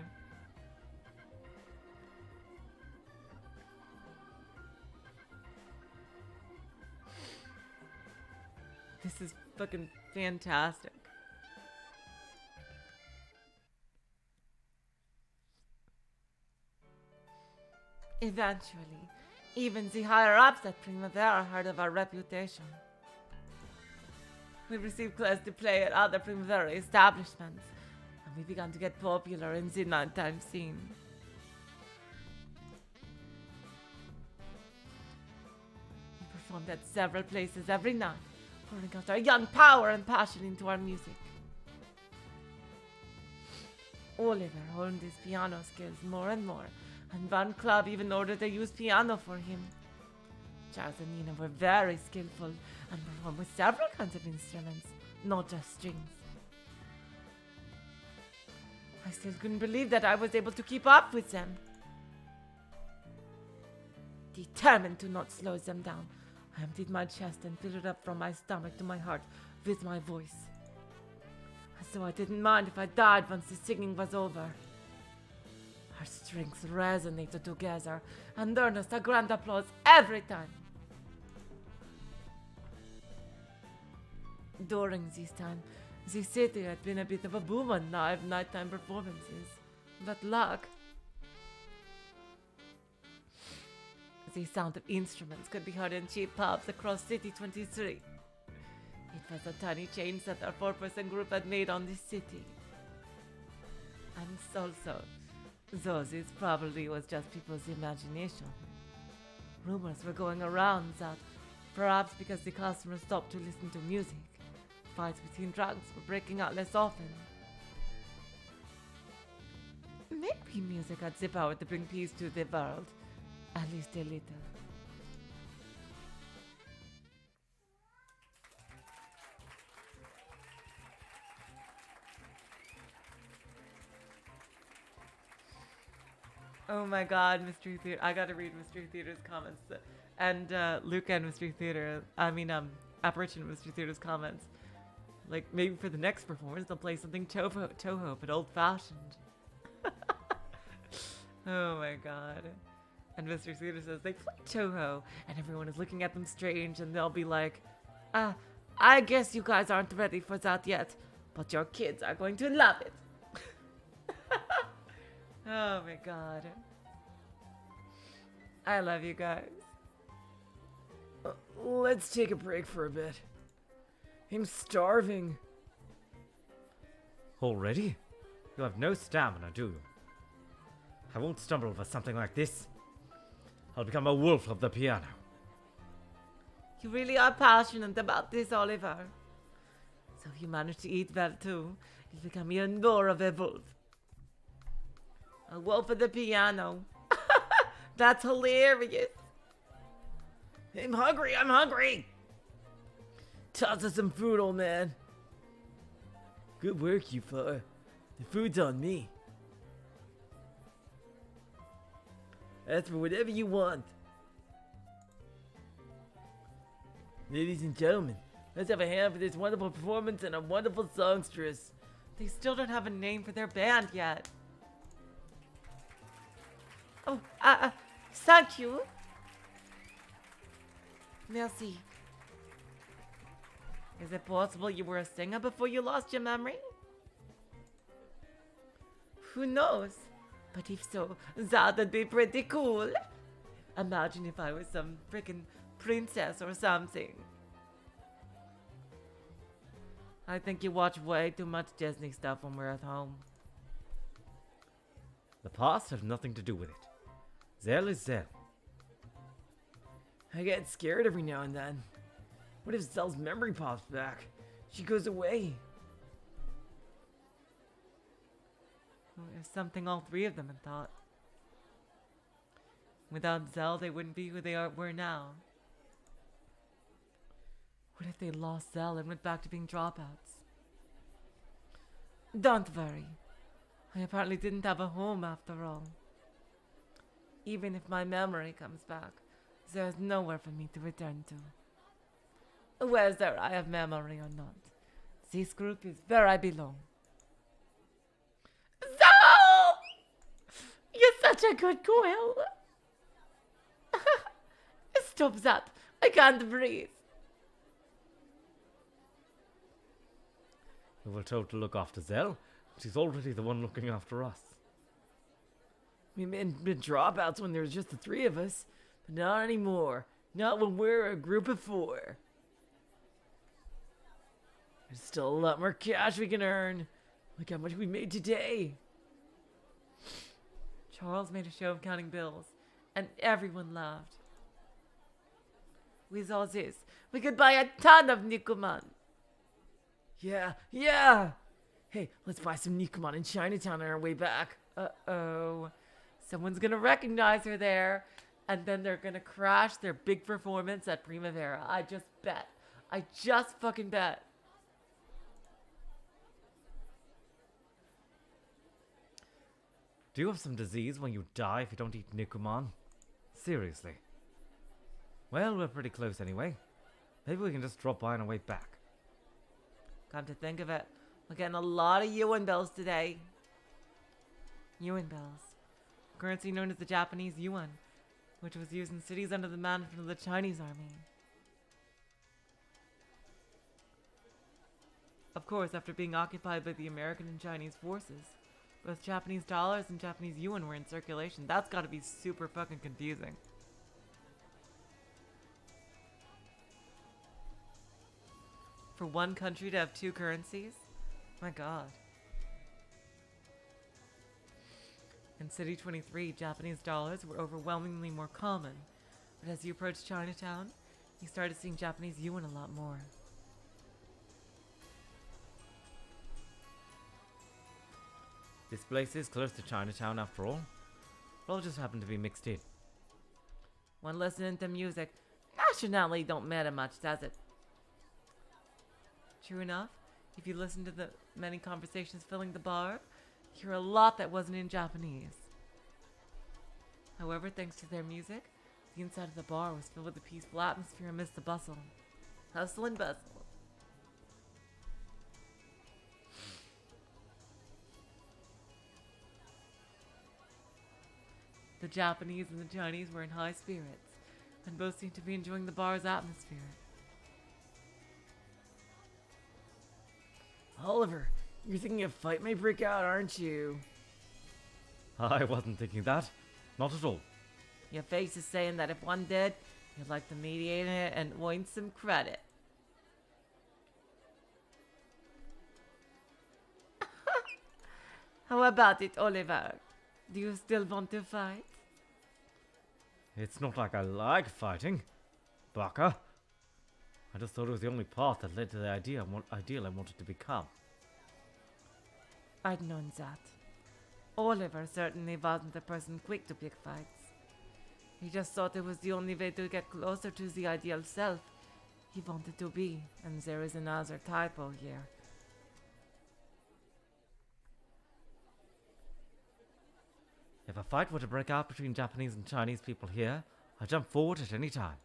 This is fucking fantastic. Eventually, even the higher-ups at Primavera heard of our reputation. We received class to play at other Primavera establishments, and we began to get popular in the nighttime scene. We performed at several places every night, pouring out our young power and passion into our music. Oliver honed his piano skills more and more, and one club even ordered to use piano for him. Charles and Nina were very skillful and performed with several kinds of instruments, not just strings. I still couldn't believe that I was able to keep up with them. Determined to not slow them down, I emptied my chest and filled it up from my stomach to my heart with my voice. As though I didn't mind if I died once the singing was over. Our strengths resonated together and earned us a grand applause every time. During this time, the city had been a bit of a boom on live nighttime performances. But luck. The sound of instruments could be heard in cheap pubs across City 23. It was a tiny change that our four-person group had made on this city. And also, though this probably was just people's imagination. Rumors were going around that, perhaps because the customers stopped to listen to music, fights between drugs were breaking out less often. Maybe music had the power to bring peace to the world, at least a little. Oh my god, Mystery Theater. I gotta read Mystery Theater's comments. And Luke and Mystery Theater, Apparition and Mystery Theater's comments. Like, maybe for the next performance, they'll play something Toho, but old-fashioned. Oh my god. And Mr. Theater says, they play Toho, and everyone is looking at them strange, and they'll be like, I guess you guys aren't ready for that yet, but your kids are going to love it. Oh my god. I love you guys. Let's take a break for a bit. I'm starving. Already? You have no stamina, do you? I won't stumble over something like this. I'll become a wolf of the piano. You really are passionate about this, Oliver. So if you manage to eat well too, you'll become even more of a wolf. A wolf of the piano. That's hilarious. I'm hungry! Toss us some food, old man. Good work, you fella. The food's on me. Ask for whatever you want. Ladies and gentlemen, let's have a hand for this wonderful performance and a wonderful songstress. They still don't have a name for their band yet. Oh, thank you. Merci. Is it possible you were a singer before you lost your memory? Who knows? But if so, that'd be pretty cool. Imagine if I was some freaking princess or something. I think you watch way too much Disney stuff when we're at home. The past has nothing to do with it. Zell is Zell. I get scared every now and then. What if Zell's memory pops back? She goes away. It's something all three of them had thought. Without Zell, they wouldn't be who they were now. What if they lost Zell and went back to being dropouts? Don't worry. I apparently didn't have a home after all. Even if my memory comes back, there's nowhere for me to return to. Whether I have memory or not, this group is where I belong. Zell! You're such a good girl. Stop that. I can't breathe. We were told to look after Zell. She's already the one looking after us. We may have been dropouts when there was just the three of us, but not anymore. Not when we're a group of four. There's still a lot more cash we can earn. Look how much we made today. Charles made a show of counting bills, and everyone laughed. With all this, we could buy a ton of Nikuman. Yeah. Hey, let's buy some Nikuman in Chinatown on our way back. Uh-oh. Someone's gonna recognize her there, and then they're gonna crash their big performance at Primavera. I just bet. I just fucking bet. Do you have some disease when you die if you don't eat Nikuman? Seriously. Well, we're pretty close anyway. Maybe we can just drop by on our way back. Come to think of it, we're getting a lot of yuan bills today. Yuan bills. A currency known as the Japanese yuan, which was used in cities under the management of the Chinese army. Of course, after being occupied by the American and Chinese forces, both Japanese dollars and Japanese yuan were in circulation. That's gotta be super fucking confusing. For one country to have two currencies? My god. In City 23, Japanese dollars were overwhelmingly more common, but as you approached Chinatown, you started seeing Japanese yuan a lot more. This place is close to Chinatown after all. It all just happened to be mixed in. When listening to music, nationality don't matter much, does it? True enough, if you listen to the many conversations filling the bar, you hear a lot that wasn't in Japanese. However, thanks to their music, the inside of the bar was filled with a peaceful atmosphere amidst the bustle. Hustle and bustle. The Japanese and the Chinese were in high spirits, and both seemed to be enjoying the bar's atmosphere. Oliver, you're thinking a fight may break out, aren't you? I wasn't thinking that. Not at all. Your face is saying that if one did, you'd like to mediate it and want some credit. How about it, Oliver? Do you still want to fight? It's not like I like fighting, Baka. I just thought it was the only path that led to the ideal I wanted to become. I'd known that. Oliver certainly wasn't the person quick to pick fights. He just thought it was the only way to get closer to the ideal self he wanted to be, and there is another typo here. If a fight were to break out between Japanese and Chinese people here, I'd jump forward at any time.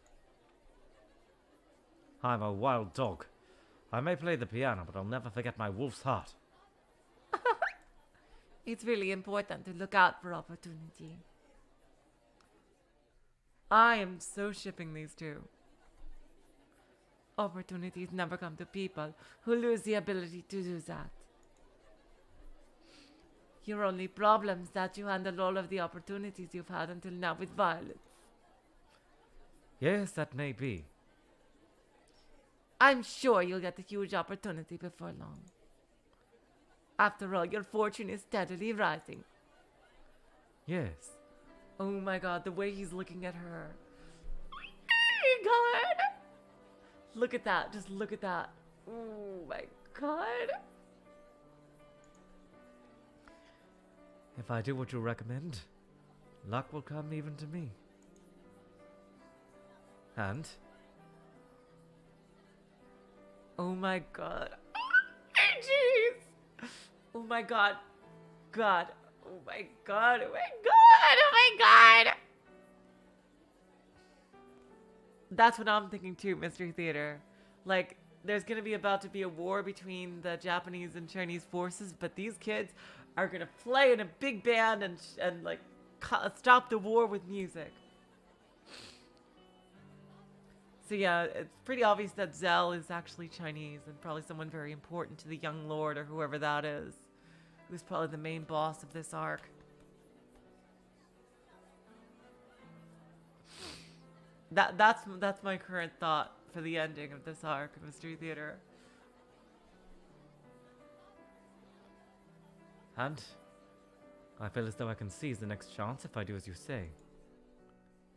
I'm a wild dog. I may play the piano, but I'll never forget my wolf's heart. It's really important to look out for opportunity. I am so shipping these two. Opportunities never come to people who lose the ability to do that. Your only problem is that you handle all of the opportunities you've had until now with violence. Yes, that may be. I'm sure you'll get a huge opportunity before long. After all, your fortune is steadily rising. Yes. Oh my god, the way he's looking at her. God! Look at that, just look at that. Oh my god. If I do what you recommend, luck will come even to me. And Oh my god. Jeez. Oh my god. God. Oh my god. Oh my god. Oh my god. That's what I'm thinking too, Mystery Theater. Like, there's gonna be about to be a war between the Japanese and Chinese forces, but these kids are gonna play in a big band and like stop the war with music. So yeah, it's pretty obvious that Zell is actually Chinese and probably someone very important to the young lord or whoever that is, who's probably the main boss of this arc. That's my current thought for the ending of this arc of Mystery Theater. And I feel as though I can seize the next chance if I do as you say.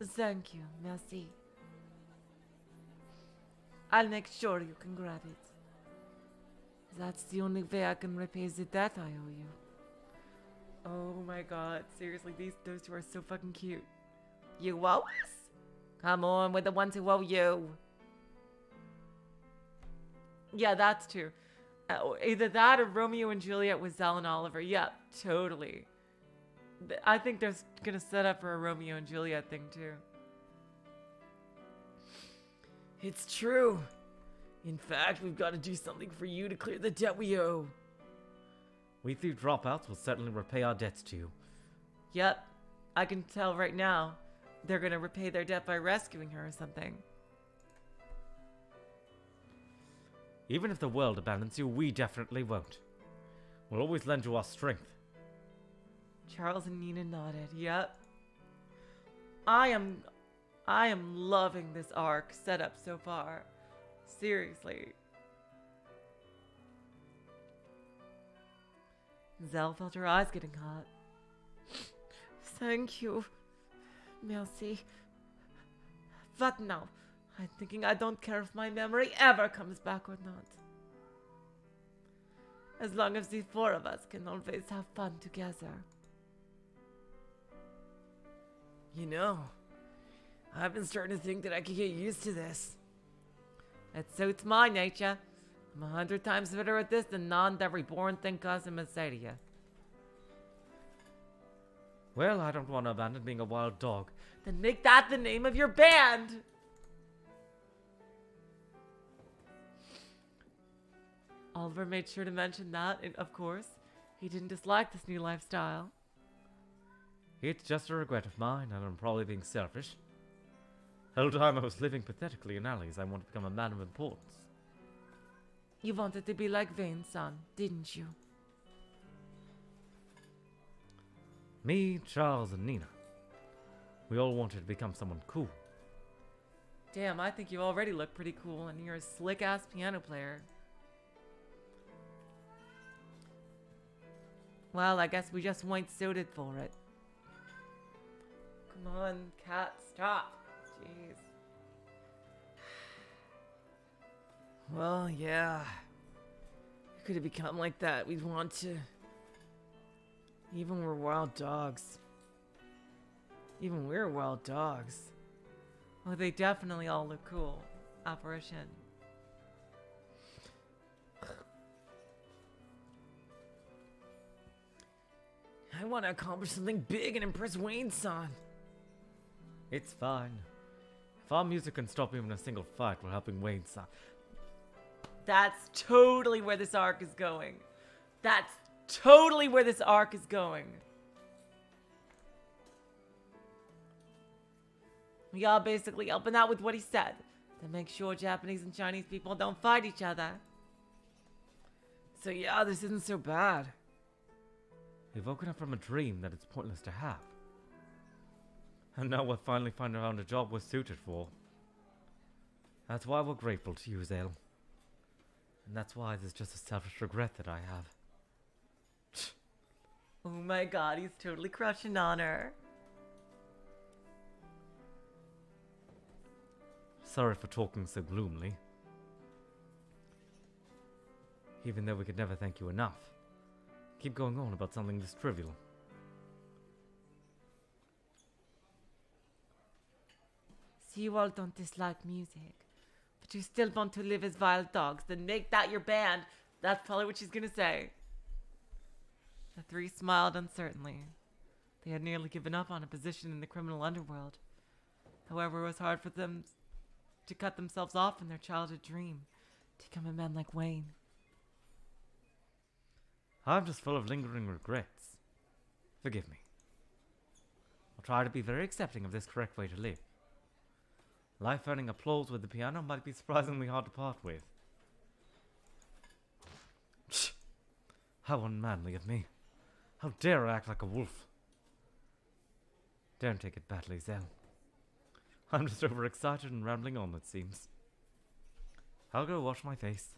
Thank you, merci. I'll make sure you can grab it. That's the only way I can repay the debt I owe you. Oh my god, seriously, those two are so fucking cute. You owe us? Come on, we're the ones who owe you. Yeah, that's true. Either that or Romeo and Juliet with Zell and Oliver. Yeah, totally. I think they're gonna set up for a Romeo and Juliet thing too. It's true. In fact, we've got to do something for you to clear the debt we owe. We three dropouts will certainly repay our debts to you. Yep, I can tell right now. They're gonna repay their debt by rescuing her or something. Even if the world abandons you, we definitely won't. We'll always lend you our strength. Charles and Nina nodded. Yep. I am loving this arc set up so far. Seriously. Zell felt her eyes getting hot. Thank you. Merci. What now? I'm thinking I don't care if my memory ever comes back or not. As long as the four of us can always have fun together. You know, I've been starting to think that I could get used to this. It suits my nature. I'm 100 times better at this than the reborn thing cousin Mercedes. Well, I don't want to abandon being a wild dog. Then make that the name of your band! Oliver made sure to mention that, and of course, he didn't dislike this new lifestyle. It's just a regret of mine, and I'm probably being selfish. The whole time I was living pathetically in alleys, I wanted to become a man of importance. You wanted to be like Vane's son, didn't you? Me, Charles, and Nina. We all wanted to become someone cool. Damn, I think you already look pretty cool, and you're a slick-ass piano player. Well, I guess we just weren't suited for it. Come on, cat, stop. Jeez. Well, yeah. We could have become like that. We'd want to. Even we're wild dogs. Even we're wild dogs. Oh, they definitely all look cool. Apparition. I want to accomplish something big and impress Wayne-san. It's fine. If our music can stop even a single fight, we're helping Wayne-san. That's totally where this arc is going. That's totally where this arc is going. We all basically helping out with what he said to make sure Japanese and Chinese people don't fight each other. So yeah, this isn't so bad. We've woken up from a dream that it's pointless to have. And now we're finally finding out a job we're suited for. That's why we're grateful to you, Zale. And that's why there's just a selfish regret that I have. Oh my god, he's totally crushing on her. Sorry for talking so gloomily. Even though we could never thank you enough. Keep going on about something this trivial. So you all don't dislike music, but you still want to live as wild dogs, then make that your band. That's probably what she's gonna say. The three smiled uncertainly. They had nearly given up on a position in the criminal underworld. However, it was hard for them to cut themselves off from their childhood dream to become a man like Wayne. I'm just full of lingering regrets. Forgive me. I'll try to be very accepting of this correct way to live. Life earning applause with the piano might be surprisingly hard to part with. How unmanly of me. How dare I act like a wolf? Don't take it badly, Zell. I'm just overexcited and rambling on, it seems. I'll go wash my face.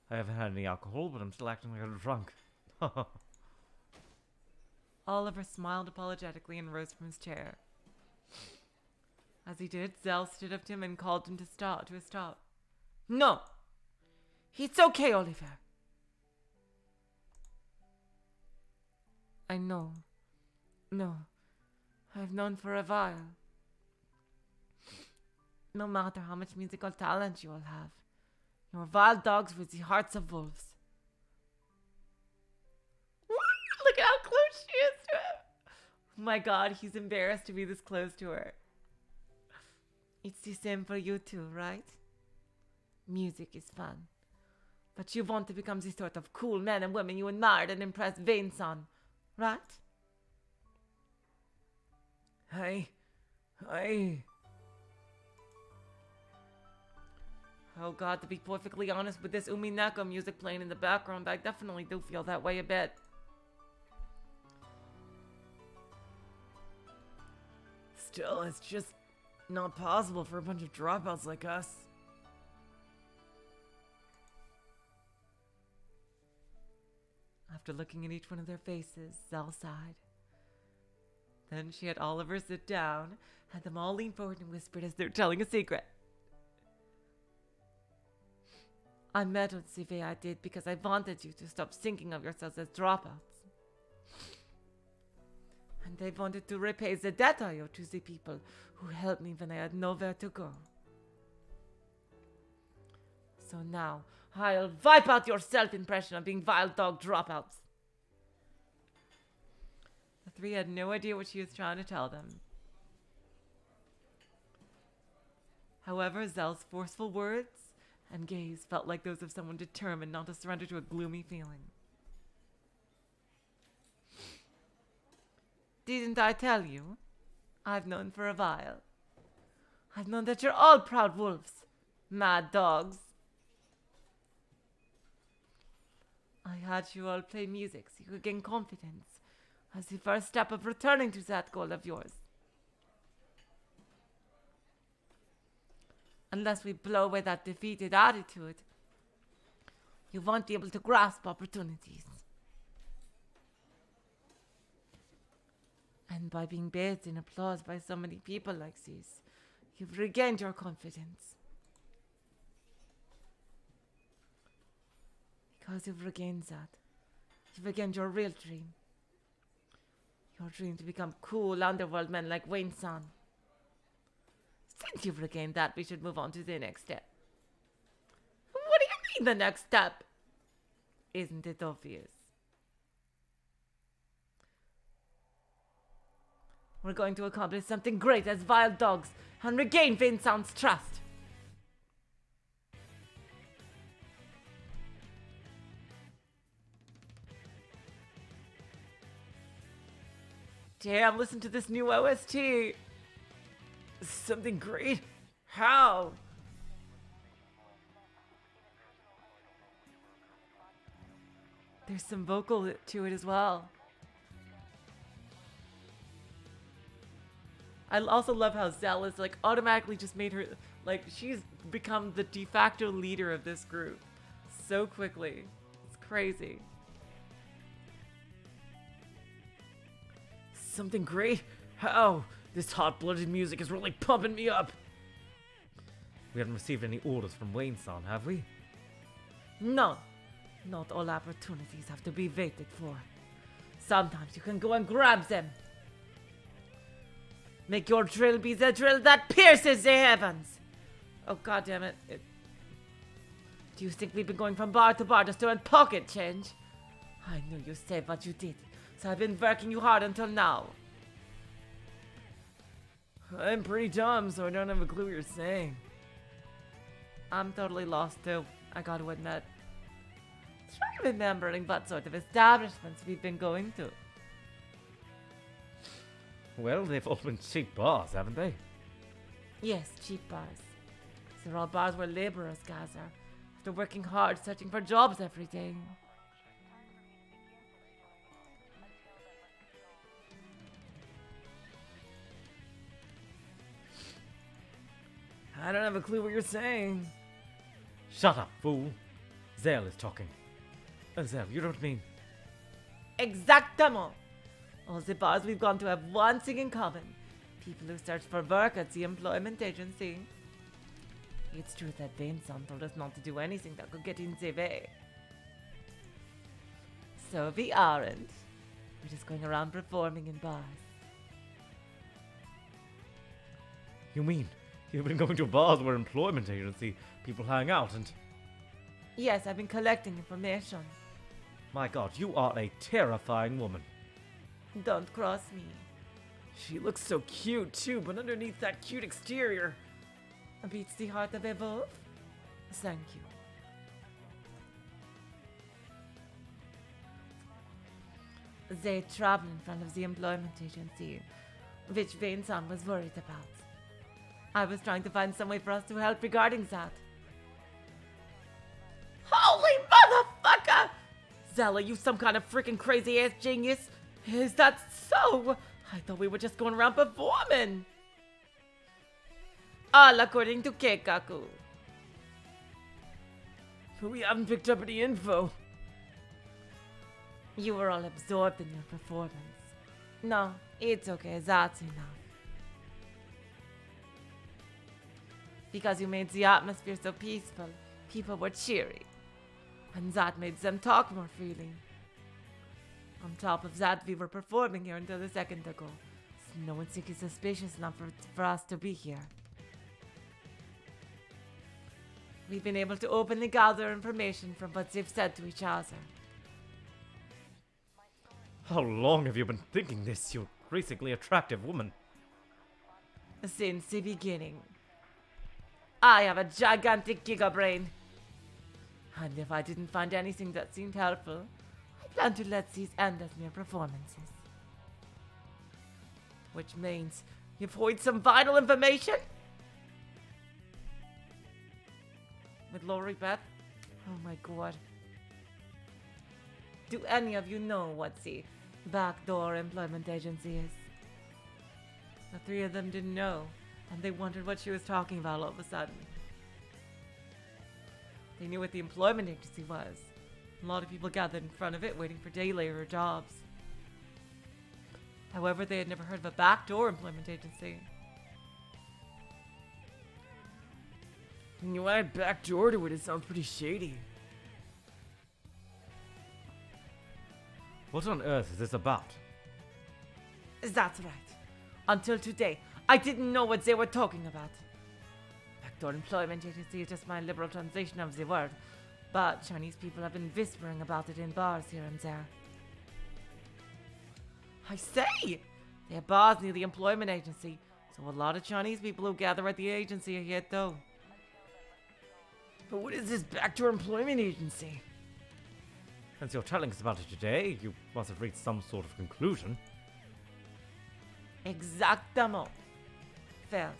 I haven't had any alcohol, but I'm still acting like a drunk. Oliver smiled apologetically and rose from his chair. As he did, Zell stood up to him and called him to a stop. No! It's okay, Oliver. I know. No. I've known for a while. No matter how much musical talent you all have, you're wild dogs with the hearts of wolves. Look at how close she is to him. Oh my god, he's embarrassed to be this close to her. It's the same for you too, right? Music is fun. But you want to become the sort of cool men and women you admired and impressed Vane-san, right? Oh god, to be perfectly honest, with this Umineko music playing in the background, I definitely do feel that way a bit. Still, it's just not possible for a bunch of dropouts like us. After looking at each one of their faces, Zell sighed. Then she had Oliver sit down, had them all lean forward and whispered as they're telling a secret. I meddled the way I did because I wanted you to stop thinking of yourselves as dropouts. And I wanted to repay the debt I owe to the people who helped me when I had nowhere to go. So now, I'll wipe out your self-impression of being wild dog dropouts. The three had no idea what she was trying to tell them. However, Zell's forceful words and gaze felt like those of someone determined not to surrender to a gloomy feeling. Didn't I tell you? I've known for a while. I've known that you're all proud wolves, mad dogs. I had you all play music so you could gain confidence as the first step of returning to that goal of yours. Unless we blow away that defeated attitude, you won't be able to grasp opportunities. And by being bathed in applause by so many people like this, you've regained your confidence. Because you've regained that, you've regained your real dream. Your dream to become cool underworld men like Wayne-san. Since you've regained that, we should move on to the next step. What do you mean the next step? Isn't it obvious? We're going to accomplish something great as wild dogs and regain Vincent's trust. Damn, listen to this new OST. Something great? How? There's some vocal to it as well. I also love how Zella's like automatically just made her like she's become the de facto leader of this group so quickly. It's crazy. Something great? How? This hot-blooded music is really pumping me up. We haven't received any orders from Wayne-san, have we? No, not all opportunities have to be waited for. Sometimes you can go and grab them. Make your drill be the drill that pierces the heavens. Oh, God damn it. Do you think we've been going from bar to bar just to earn pocket change? I knew you said what you did, so I've been working you hard until now. I'm pretty dumb, so I don't have a clue what you're saying. I'm totally lost too, I gotta admit. Try remembering what sort of establishments we've been going to. Well, they've all been cheap bars, haven't they? Yes, cheap bars. They're all bars where laborers gather after working hard searching for jobs every day. I don't have a clue what you're saying. Shut up, fool. Zell is talking. Zell, you don't mean... Exactamo! All the bars we've gone to have one thing in common. People who search for work at the employment agency. It's true that Vincent told us not to do anything that could get in the way. So we aren't. We're just going around performing in bars. You mean you've been going to bars where employment agency people hang out and... Yes, I've been collecting information. My God, you are a terrifying woman. Don't cross me. She looks so cute too, but underneath that cute exterior... Beats the heart of a wolf? Thank you. They travel in front of the employment agency, which Vincent was worried about. I was trying to find some way for us to help regarding that. Holy motherfucker! Zella, you some kind of freaking crazy ass genius? Is that so? I thought we were just going around performing. All according to Keikaku. But we haven't picked up any info. You were all absorbed in your performance. No, it's okay, that's enough. Because you made the atmosphere so peaceful, people were cheery. And that made them talk more freely. On top of that, we were performing here until a second ago. So no one think it's suspicious enough for us to be here. We've been able to openly gather information from what they've said to each other. How long have you been thinking this, you increasingly attractive woman? Since the beginning. I have a gigantic gigabrain. And if I didn't find anything that seemed helpful, I plan to let these end as mere performances. Which means you've heard some vital information? With Lori Beth? Oh my god. Do any of you know what the backdoor employment agency is? The three of them didn't know, and they wondered what she was talking about all of a sudden. They knew what the employment agency was. A lot of people gathered in front of it waiting for day laborer jobs. However, they had never heard of a backdoor employment agency. When you add backdoor to it, it sounds pretty shady. What on earth is this about? That's right. Until today, I didn't know what they were talking about. Backdoor employment agency is just my liberal translation of the word, but Chinese people have been whispering about it in bars here and there. I say, Their boss near the employment agency, so a lot of Chinese people who gather at the agency are here too. But what is this backdoor employment agency? Since you're telling us about it today, you must have reached some sort of conclusion. Exactamo. First,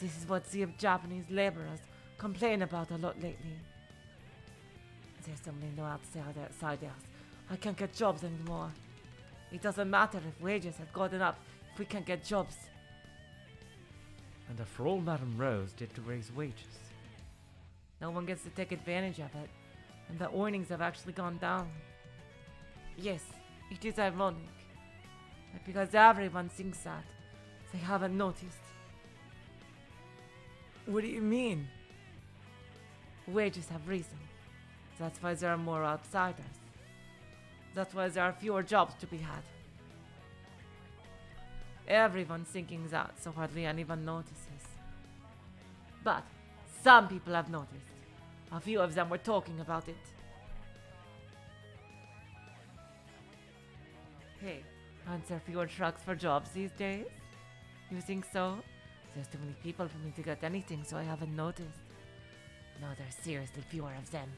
this is what the Japanese laborers complain about a lot lately. There's so many new outsiders. I can't get jobs anymore. It doesn't matter if wages have gotten up if we can't get jobs. And after all Madame Rose did to raise wages. No one gets to take advantage of it, and the earnings have actually gone down. Yes, it is ironic. But because everyone thinks that, they haven't noticed. What do you mean? Wages have risen. That's why there are more outsiders. That's why there are fewer jobs to be had. Everyone's thinking that, so hardly anyone notices. But some people have noticed. A few of them were talking about it. Hey, aren't there fewer trucks for jobs these days? You think so? There's too many people for me to get anything, so I haven't noticed. No, there's seriously fewer of them.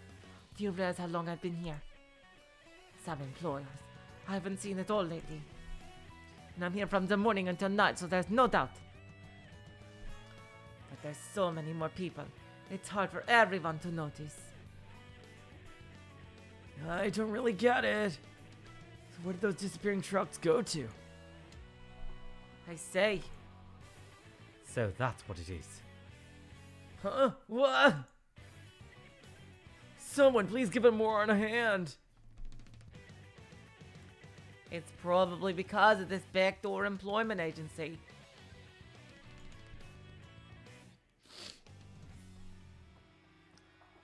Do you realize how long I've been here? Some employers. I haven't seen it all lately. And I'm here from the morning until night, so there's no doubt. But there's so many more people. It's hard for everyone to notice. I don't really get it. So where did those disappearing trucks go to? I say, So that's what it is. Huh? What? Someone please give it more on a hand. it's probably because of this backdoor employment agency.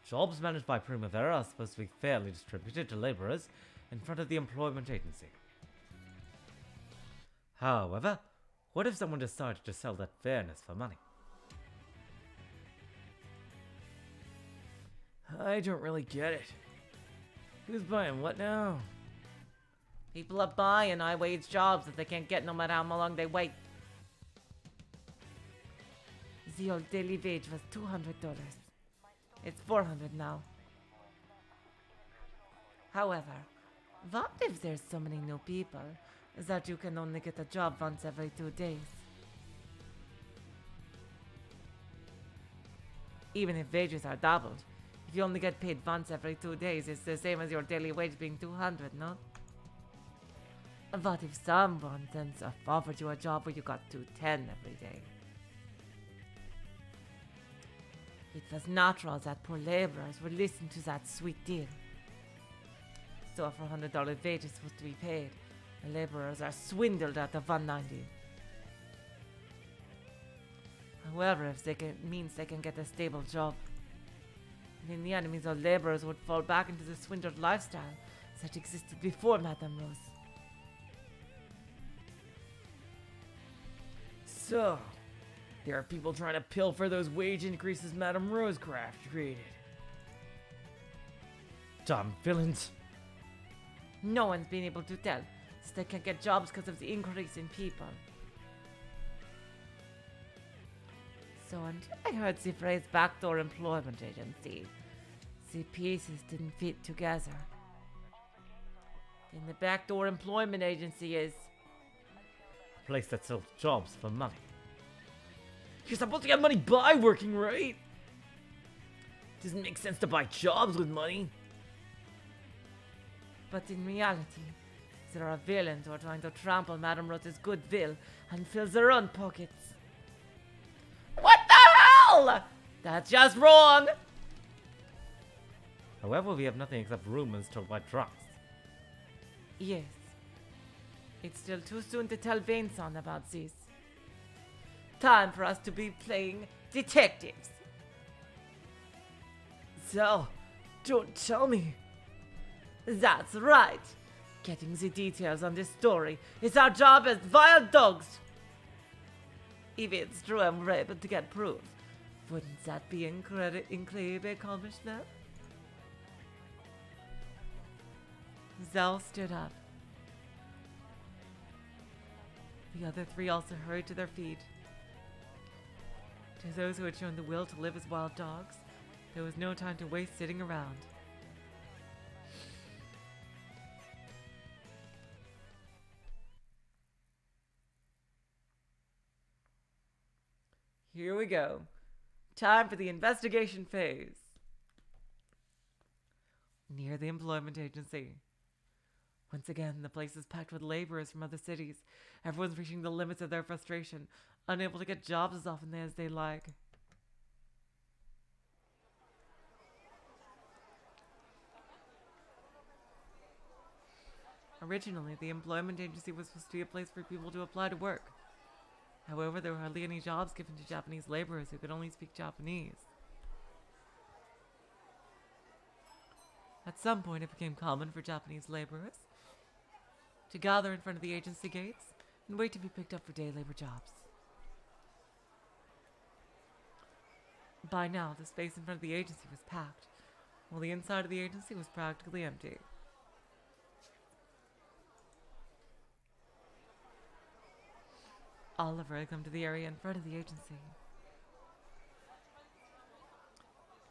Jobs managed by Primavera are supposed to be fairly distributed to laborers in front of the employment agency. However, what if someone decided to sell that fairness for money? I don't really get it. Who's buying what now? People are buying high-wage jobs that they can't get no matter how long they wait. The old daily wage was $200. It's $400 now. However, what if there's so many new people that you can only get a job once every 2 days? Even if wages are doubled, if you only get paid once every 2 days, it's the same as your daily wage being $200, no? What if someone then offered you a job where you got $210 every day? It was natural that poor laborers would listen to that sweet deal. So for $100 wages was to be paid, the laborers are swindled out of $190. However, if means they can get a stable job, and in the end, it means the laborers would fall back into the swindled lifestyle that existed before Madame Rose. So, there are people trying to pilfer those wage increases Madame Rosecraft created. Dumb villains. No one's been able to tell, so they can't get jobs because of the increase in people. So until I heard the phrase backdoor employment agency, the pieces didn't fit together. Then the backdoor employment agency is... A place that sells jobs for money. You're supposed to get money by working, right? Doesn't make sense to buy jobs with money. But in reality, there are villains who are trying to trample Madame Rose's goodwill and fill their own pockets. What the hell? That's just wrong! However, we have nothing except rumors told by drunks. Yes. It's still too soon to tell Vincent about this. Time for us to be playing detectives. So, don't tell me. That's right. Getting the details on this story is our job as wild dogs. If it's true and we're able to get proof, wouldn't that be incredibly accomplishment? Zal stood up. The other three also hurried to their feet. To those who had shown the will to live as wild dogs, there was no time to waste sitting around. Here we go. Time for the investigation phase. Near the employment agency. Once again, the place is packed with laborers from other cities. Everyone's reaching the limits of their frustration, unable to get jobs as often as they like. Originally, the employment agency was supposed to be a place for people to apply to work. However, there were hardly any jobs given to Japanese laborers who could only speak Japanese. At some point, it became common for Japanese laborers to gather in front of the agency gates and wait to be picked up for day labor jobs. By now, the space in front of the agency was packed, while the inside of the agency was practically empty. Oliver had come to the area in front of the agency.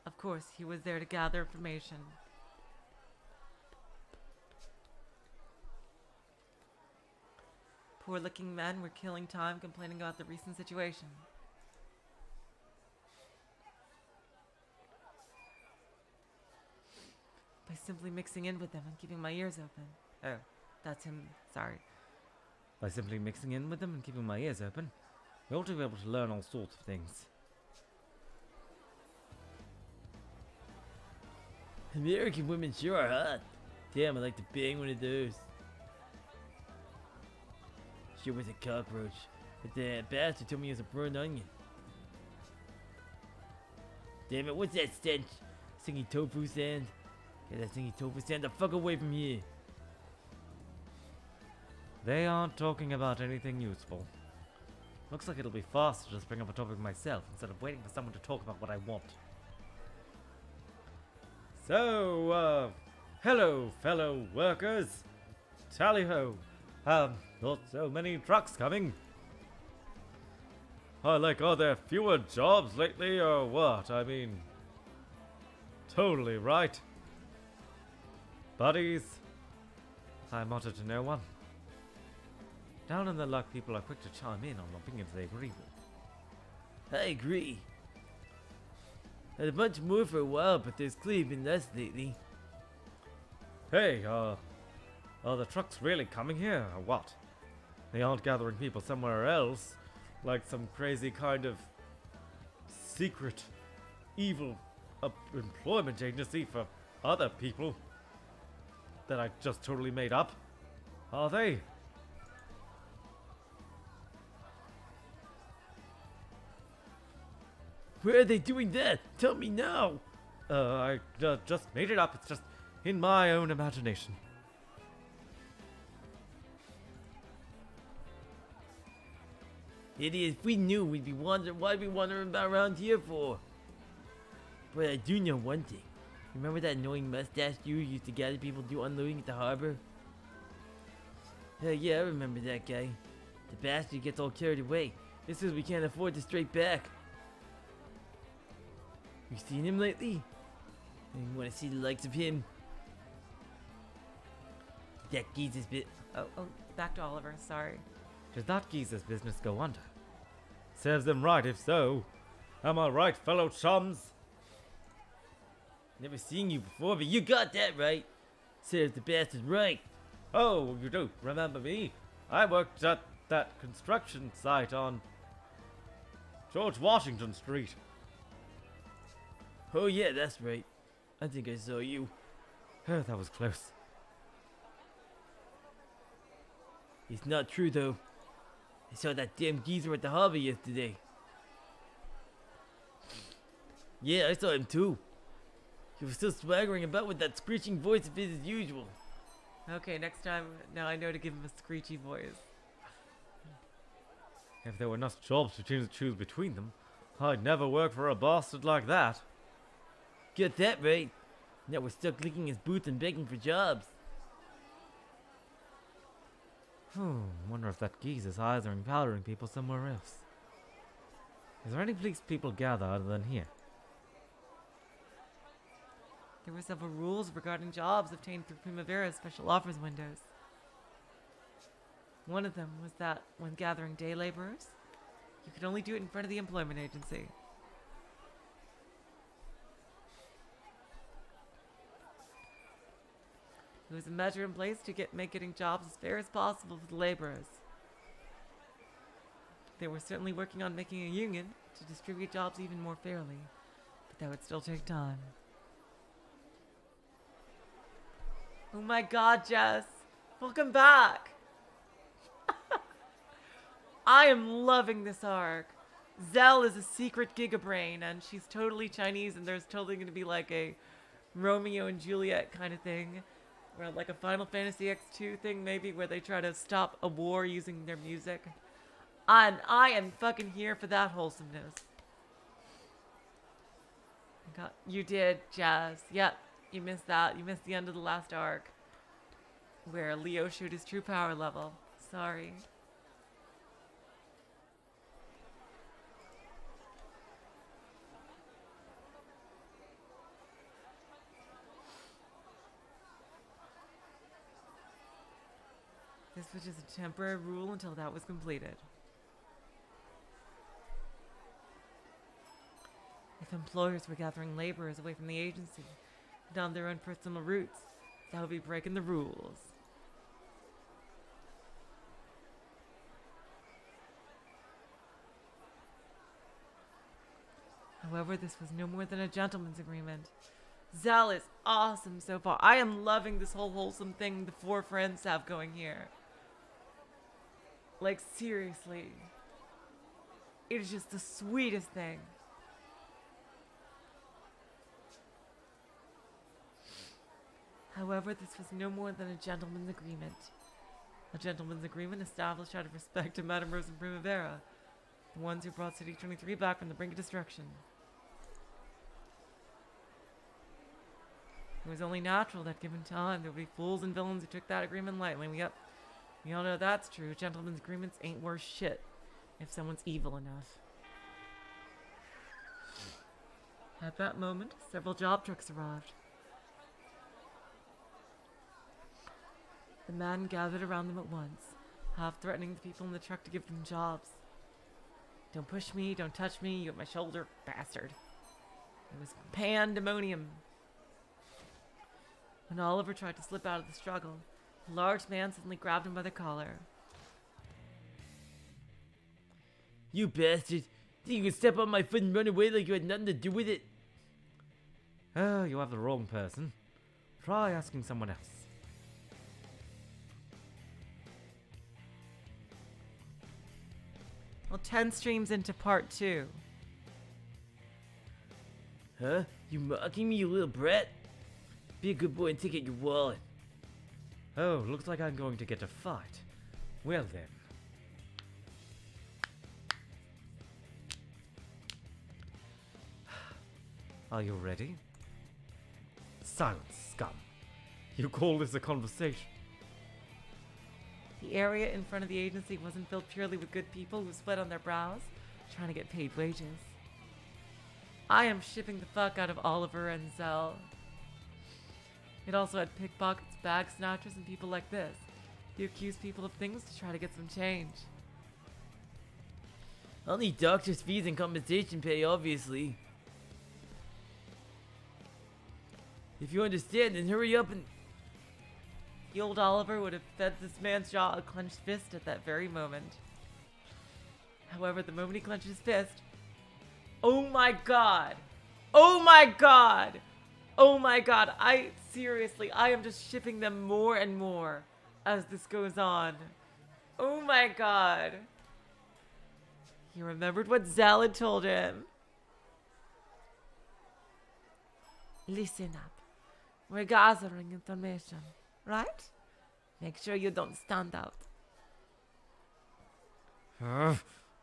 Of course, he was there to gather information. Poor-looking men were killing time complaining about the recent situation. By simply mixing in with them and keeping my ears open. Oh, that's him. Sorry. By simply mixing in with them and keeping my ears open, we ought to be able to learn all sorts of things. American women sure are hot. Damn, I'd like to bang one of those. Sure was a cockroach, but the bastard told me it was a burned onion. Damn it, what's that stench? Stinky tofu sand? Get that stinky tofu sand the fuck away from here. They aren't talking about anything useful. Looks like it'll be faster to just bring up a topic myself instead of waiting for someone to talk about what I want. So, hello, fellow workers. Tally-ho. Not so many trucks coming. Are there fewer jobs lately or what? I mean, totally right. Buddies, I muttered to no one. Down in the luck, people are quick to chime in on opinions they agree with. I agree. Had a bunch more for a while, but there's clearly been less lately. Hey, are the trucks really coming here or what? They aren't gathering people somewhere else, like some crazy kind of secret, evil employment agency for other people that I just totally made up, are they? Where are they doing that? Tell me now! I just made it up. It's just in my own imagination. Idiot, if we knew, we'd be wondering why we wandering about around here for. But I do know one thing. Remember that annoying mustache dude who used to gather people to do unloading at the harbor? Hell yeah, I remember that guy. The bastard gets all carried away. This is we can't afford to straight back. You seen him lately? I want to see the likes of him. That geezer's bit. Oh, back to Oliver. Sorry. Did that geezer's business go under? Serves them right if so. Am I right, fellow chums? Never seen you before, but you got that right. Serves the bastard right. Oh, you do remember me? I worked at that construction site on George Washington Street. Oh yeah, that's right. I think I saw you. Oh, that was close. It's not true though. I saw that damn geezer at the harbor yesterday. Yeah, I saw him too. He was still swaggering about with that screeching voice of his as usual. Okay, next time, now I know to give him a screechy voice. If there were enough jobs to choose between them, I'd never work for a bastard like that. Get that right. Now we're stuck licking his boots and begging for jobs. Wonder if that geezer's hiring powdering people somewhere else. Is there any place people gather other than here? There were several rules regarding jobs obtained through Primavera's special offers windows. One of them was that when gathering day laborers, you could only do it in front of the employment agency. There was a measure in place to make getting jobs as fair as possible for the laborers. They were certainly working on making a union to distribute jobs even more fairly, but that would still take time. Oh my god, Jess! Welcome back! I am loving this arc. Zell is a secret gigabrain, and she's totally Chinese, and there's totally going to be like a Romeo and Juliet kind of thing. Or like a Final Fantasy X2 thing, maybe, where they try to stop a war using their music. And I am fucking here for that wholesomeness. You did, Jazz. Yep, you missed that. You missed the end of the last arc, where Leo showed his true power level. Sorry. This was just a temporary rule until that was completed. If employers were gathering laborers away from the agency and on their own personal routes, that would be breaking the rules. However, this was no more than a gentleman's agreement. Zell is awesome so far. I am loving this whole wholesome thing the four friends have going here. Like, seriously. It is just the sweetest thing. However, this was no more than a gentleman's agreement. A gentleman's agreement established out of respect to Madame Rose and Primavera, the ones who brought City 23 back from the brink of destruction. It was only natural that given time there would be fools and villains who took that agreement lightly. We all know that's true. Gentlemen's agreements ain't worth shit if someone's evil enough. At that moment, several job trucks arrived. The man gathered around them at once, half threatening the people in the truck to give them jobs. Don't push me, don't touch me, you at my shoulder, bastard. It was pandemonium. When Oliver tried to slip out of the struggle, a large man suddenly grabbed him by the collar. You bastard! Think you could step on my foot and run away like you had nothing to do with it? Oh, you have the wrong person. Try asking someone else. Well, 10 streams into part 2. Huh? You mocking me, you little brat? Be a good boy and take out your wallet. Oh, looks like I'm going to get a fight. Well then. Are you ready? Silence, scum. You call this a conversation? The area in front of the agency wasn't filled purely with good people who sweat on their brows, trying to get paid wages. I am shipping the fuck out of Oliver and Zell. It also had pickpockets, bag snatchers, and people like this. You accuse people of things to try to get some change. I'll need doctor's fees and compensation pay, obviously. If you understand, then hurry up and... The old Oliver would have fed this man's jaw a clenched fist at that very moment. However, the moment he clenched his fist... Oh my god! Oh my god! Oh my god, seriously, I am just shipping them more and more as this goes on. Oh my god. He remembered what Zell had told him. Listen up. We're gathering information, right? Make sure you don't stand out.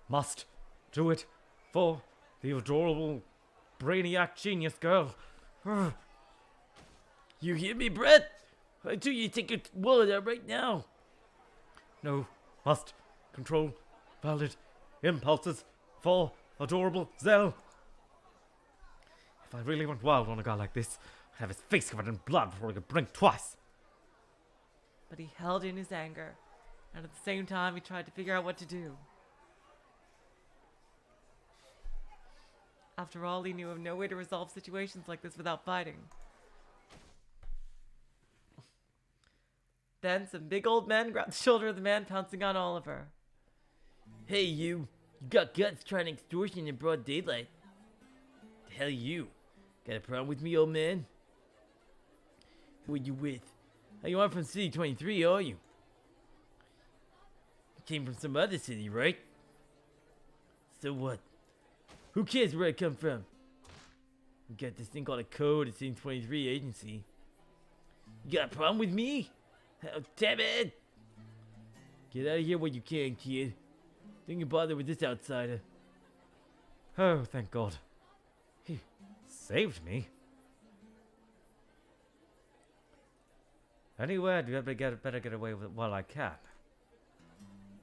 Must do it for the adorable brainiac genius girl. You hear me, Brett? I tell you to take your wallet out right now. No. Must. Control. Valid. Impulses. For. Adorable. Zell. If I really went wild on a guy like this, I'd have his face covered in blood before he could blink twice. But he held in his anger, and at the same time he tried to figure out what to do. After all, he knew of no way to resolve situations like this without fighting. Then some big old men grabbed the shoulder of the man pouncing on Oliver. Hey, you. You got guts trying extortion in broad daylight. The hell you? Got a problem with me, old man? Who you with? Oh, you aren't from City 23, are you? You came from some other city, right? So what? Who cares where I come from? We got this thing called a code at City 23 agency. You got a problem with me? Oh, damn it! Get out of here when you can, kid. Don't you bother with this outsider. Oh, thank God. He saved me. Anyway, I'd better get away with it while I can.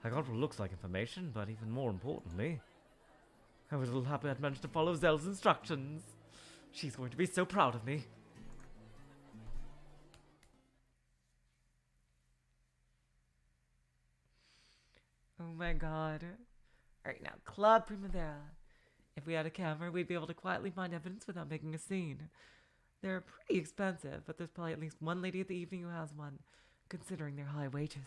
I got what looks like information, but even more importantly, I was a little happy I'd managed to follow Zell's instructions. She's going to be so proud of me. Oh my god. Alright, now, Club Primavera. If we had a camera, we'd be able to quietly find evidence without making a scene. They're pretty expensive, but there's probably at least one lady at the evening who has one, considering their high wages.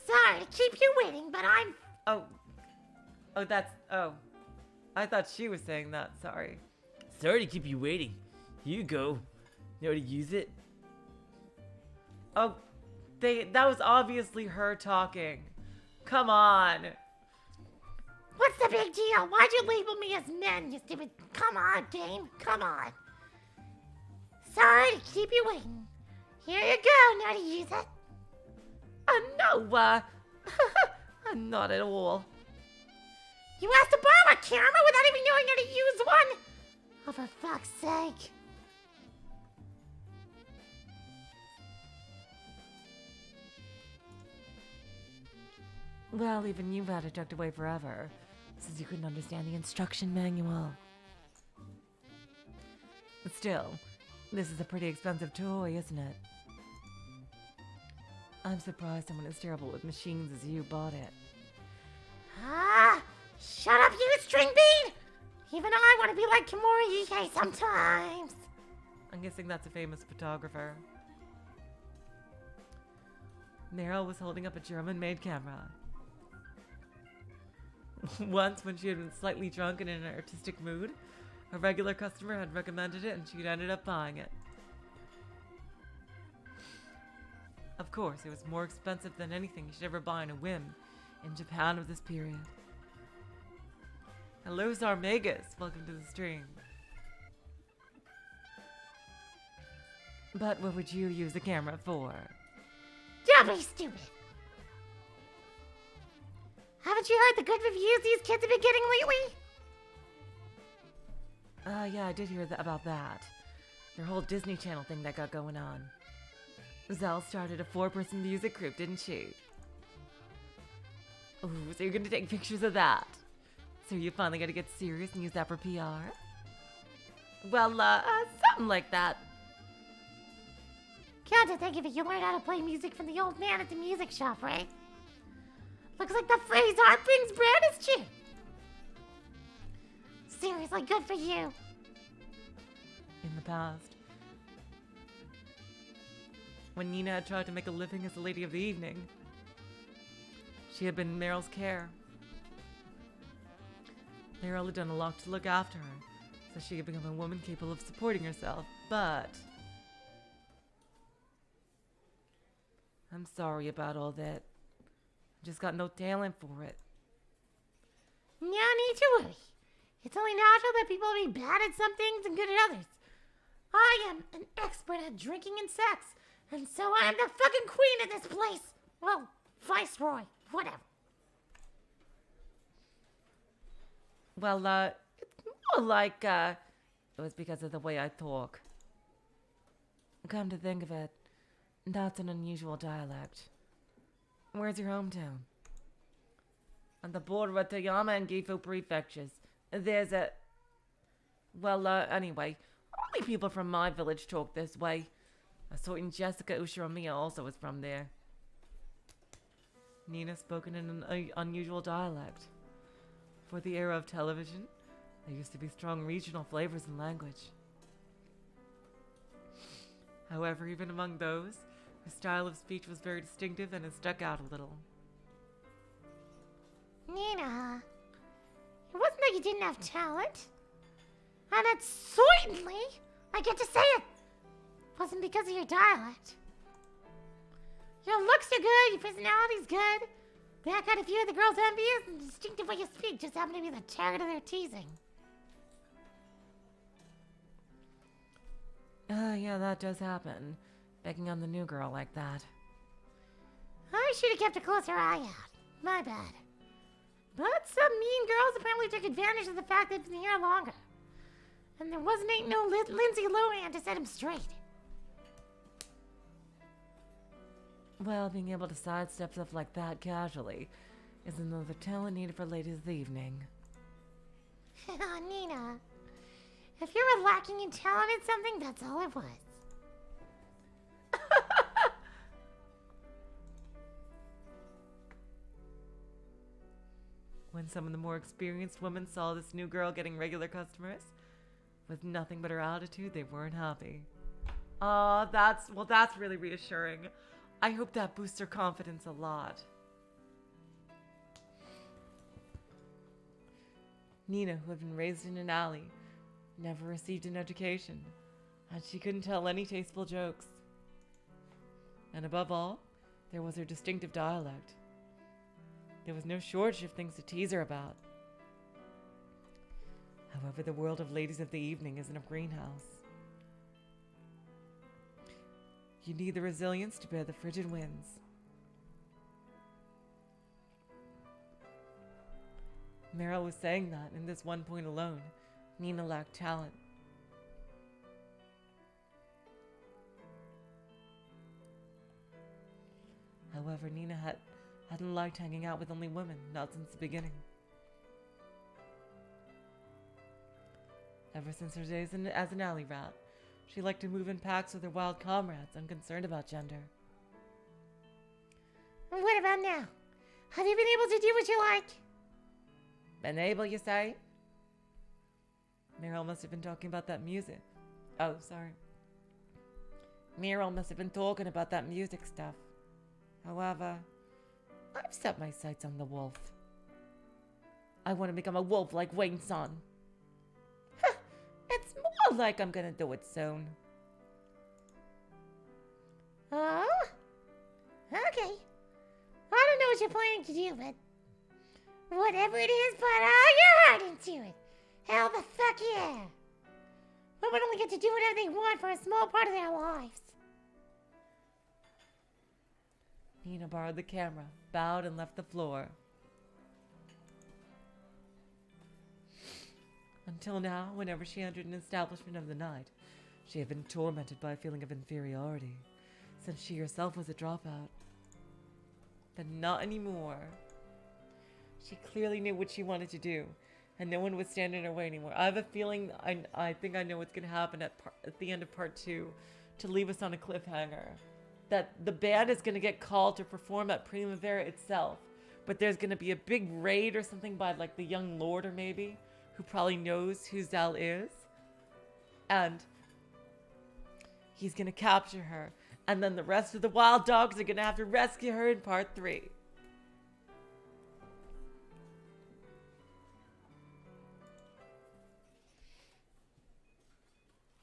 Sorry to keep you waiting, but I'm... Oh, I thought she was saying that, sorry. Sorry to keep you waiting. Here you go. Know how to use it? Oh, that was obviously her talking. Come on. What's the big deal? Why'd you label me as men, you stupid... Come on, game. Come on. Sorry to keep you waiting. Here you go. Know how to use it? No, not at all. You asked to borrow a camera without even knowing how to use one? Oh, for fuck's sake. Well, even you had it tucked away forever, since you couldn't understand the instruction manual. But still, this is a pretty expensive toy, isn't it? I'm surprised someone as terrible with machines as you bought it. Ah, shut up, you string bean! Even I want to be like Kimura Ike sometimes. I'm guessing that's a famous photographer. Meryl was holding up a German-made camera. Once, when she had been slightly drunk and in an artistic mood, a regular customer had recommended it and she'd ended up buying it. Of course, it was more expensive than anything you should ever buy on a whim in Japan of this period. Hello, Zarmegas. Welcome to the stream. But what would you use the camera for? Don't be stupid. Haven't you heard the good reviews these kids have been getting lately? Yeah, I did hear about that. Their whole Disney Channel thing that got going on. Zell started a 4-person music group, didn't she? Ooh, so you're gonna take pictures of that? So you finally gotta get serious and use that for PR? Well, something like that. Come to think of it, you learned how to play music from the old man at the music shop, right? Looks like the phrase art brings bread is cheap. Seriously, good for you. In the past, when Nina had tried to make a living as a lady of the evening, she had been in Meryl's care. Meryl had done a lot to look after her, so she could become a woman capable of supporting herself, but... I'm sorry about all that. I just got no talent for it. No need to worry. It's only natural that people will be bad at some things and good at others. I am an expert at drinking and sex, and so I am the fucking queen of this place. Well, viceroy, whatever. Well, it's more like, it was because of the way I talk. Come to think of it, that's an unusual dialect. Where's your hometown? On the border with Toyama and Gifu prefectures. There's a... Well, anyway, only people from my village talk this way. A certain Jessica Ushiramiya also is from there. Nina spoken in an unusual dialect. For the era of television, there used to be strong regional flavors in language. However, even among those, her style of speech was very distinctive and has stuck out a little. Nina, it wasn't that you didn't have talent. And it certainly, I get to say it, wasn't because of your dialect. Your looks are good, your personality's good. That got a few of the girls envious, and the distinctive way you speak just happened to be the target of their teasing. Yeah, that does happen. Begging on the new girl like that. I should have kept a closer eye out. My bad. But some mean girls apparently took advantage of the fact they've been here longer. And there ain't no Lindsay Lohan to set him straight. Well, being able to sidestep stuff like that casually is another talent needed for ladies of the evening. Nina, if you were lacking in talent in something, that's all it was. When some of the more experienced women saw this new girl getting regular customers, with nothing but her attitude, they weren't happy. That's really reassuring. I hope that boosts her confidence a lot. Nina, who had been raised in an alley, never received an education, and she couldn't tell any tasteful jokes. And above all, there was her distinctive dialect. There was no shortage of things to tease her about. However, the world of ladies of the evening isn't a greenhouse. You need the resilience to bear the frigid winds. Meryl was saying that in this one point alone, Nina lacked talent. However, Nina hadn't liked hanging out with only women, not since the beginning. Ever since her days as an alley rat, she liked to move in packs with her wild comrades, unconcerned about gender. And what about now? Have you been able to do what you like? Been able, you say? Meryl must have been talking about that music. Oh, sorry. Meryl must have been talking about that music stuff. However, I've set my sights on the wolf. I want to become a wolf like Wayne's son. It's more like I'm gonna do it soon. Oh? Okay. I don't know what you're planning to do, but whatever it is, put all your heart into it. Hell the fuck yeah. Women only get to do whatever they want for a small part of their lives. Nina borrowed the camera, bowed, and left the floor. Until now, whenever she entered an establishment of the night, she had been tormented by a feeling of inferiority, since she herself was a dropout. But not anymore. She clearly knew what she wanted to do, and no one would stand in her way anymore. I have a feeling, I think I know what's going to happen at the end of part 2, to leave us on a cliffhanger. That the band is going to get called to perform at Primavera itself, but there's going to be a big raid or something by like the young lord or maybe, who probably knows who Zal is, and he's going to capture her, and then the rest of the wild dogs are going to have to rescue her in part 3.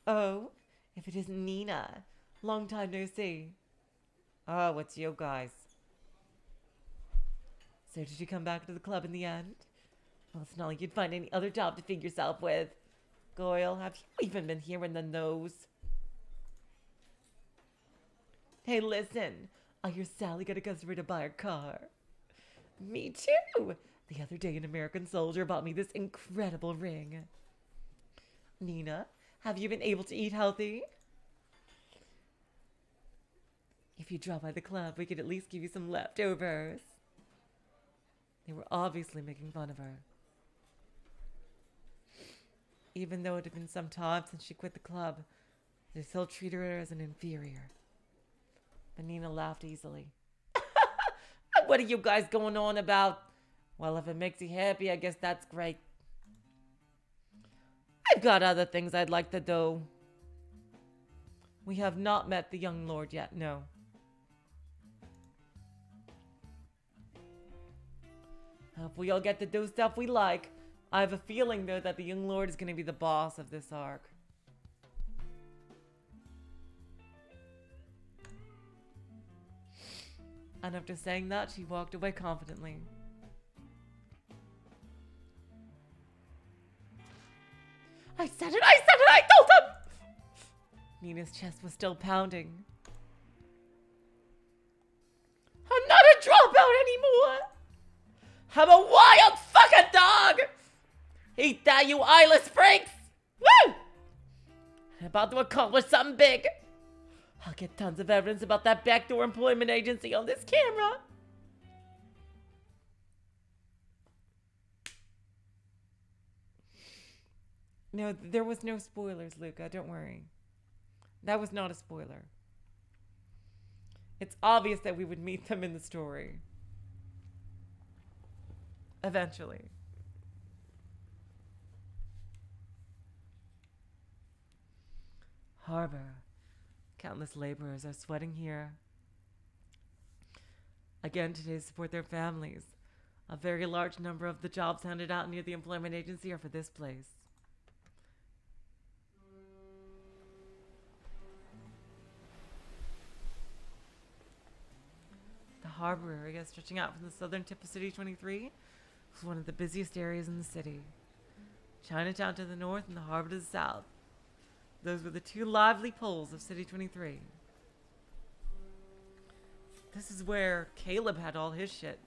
Oh, if it isn't Nina. Long time no see. Oh, it's you guys. So did you come back to the club in the end? Well, it's not like you'd find any other job to feed yourself with. Goyle, have you even been here in the nose? Hey, listen. I hear Sally got a customer to buy her car. Me too. The other day, an American soldier bought me this incredible ring. Nina, have you been able to eat healthy? If you drop by the club, we could at least give you some leftovers. They were obviously making fun of her. Even though it had been some time since she quit the club, they still treated her as an inferior. But Nina laughed easily. What are you guys going on about? Well, if it makes you happy, I guess that's great. I've got other things I'd like to do. We have not met the young lord yet, no. If we all get to do stuff we like, I have a feeling, though, that the young lord is going to be the boss of this arc. And after saying that, she walked away confidently. I said it! I told him! Nina's chest was still pounding. I'm not a dropout anymore! I'm a wild fucking dog! Eat that, you eyeless freaks! Woo! I'm about to accomplish something big. I'll get tons of evidence about that backdoor employment agency on this camera. No, there was no spoilers, Luca. Don't worry. That was not a spoiler. It's obvious that we would meet them in the story. Eventually. Harbor. Countless laborers are sweating here. Again today to support their families. A very large number of the jobs handed out near the employment agency are for this place. The harbor area stretching out from the southern tip of City 23 was one of the busiest areas in the city. Chinatown to the north and the harbor to the south. Those were the two lively poles of City 23. This is where Caleb had all his shit.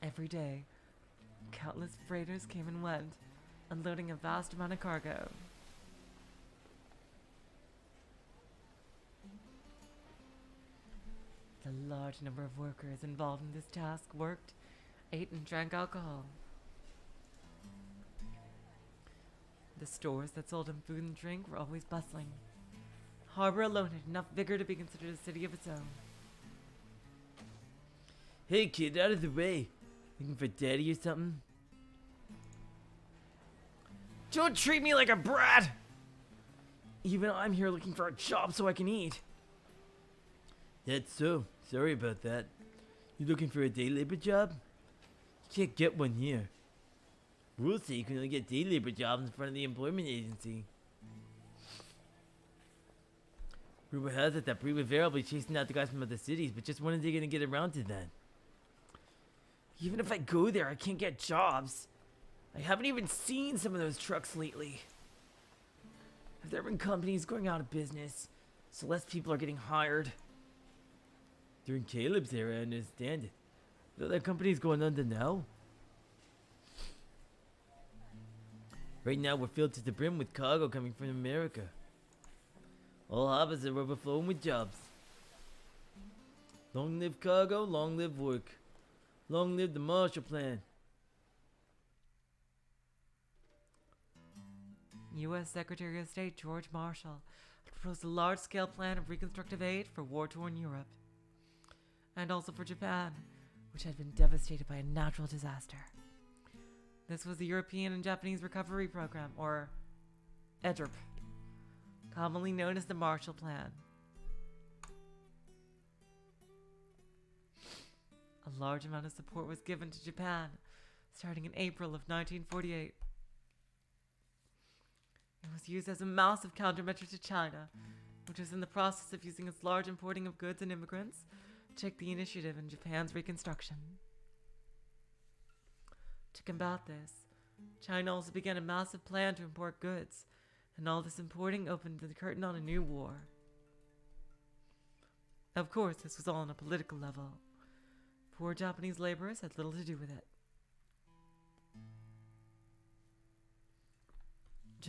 Every day, countless freighters came and went, unloading a vast amount of cargo. The large number of workers involved in this task worked, ate, and drank alcohol. The stores that sold him food and drink were always bustling. Harbor alone had enough vigor to be considered a city of its own. Hey kid, out of the way. Looking for daddy or something? Don't treat me like a brat! Even I'm here looking for a job so I can eat. That's so. Sorry about that. You looking for a day labor job? You can't get one here. Rules say you can only get day labor jobs in front of the employment agency. Rumor has it that Primavera will be chasing out the guys from other cities, but just when are they gonna get around to that? Even if I go there, I can't get jobs. I haven't even seen some of those trucks lately. Have there been companies going out of business, so less people are getting hired? During Caleb's era, I understand it. The other company's going under now. Right now, we're filled to the brim with cargo coming from America. All harbors are overflowing with jobs. Long live cargo, long live work. Long live the Marshall Plan. U.S. Secretary of State George Marshall had proposed a large-scale plan of reconstructive aid for war-torn Europe, and also for Japan, which had been devastated by a natural disaster. This was the European and Japanese Recovery Program, or EDRP, commonly known as the Marshall Plan. A large amount of support was given to Japan, starting in April of 1948. It was used as a massive countermeasure to China, which was in the process of using its large importing of goods and immigrants to take the initiative in Japan's reconstruction. To combat this, China also began a massive plan to import goods, and all this importing opened the curtain on a new war. Of course, this was all on a political level. Poor Japanese laborers had little to do with it.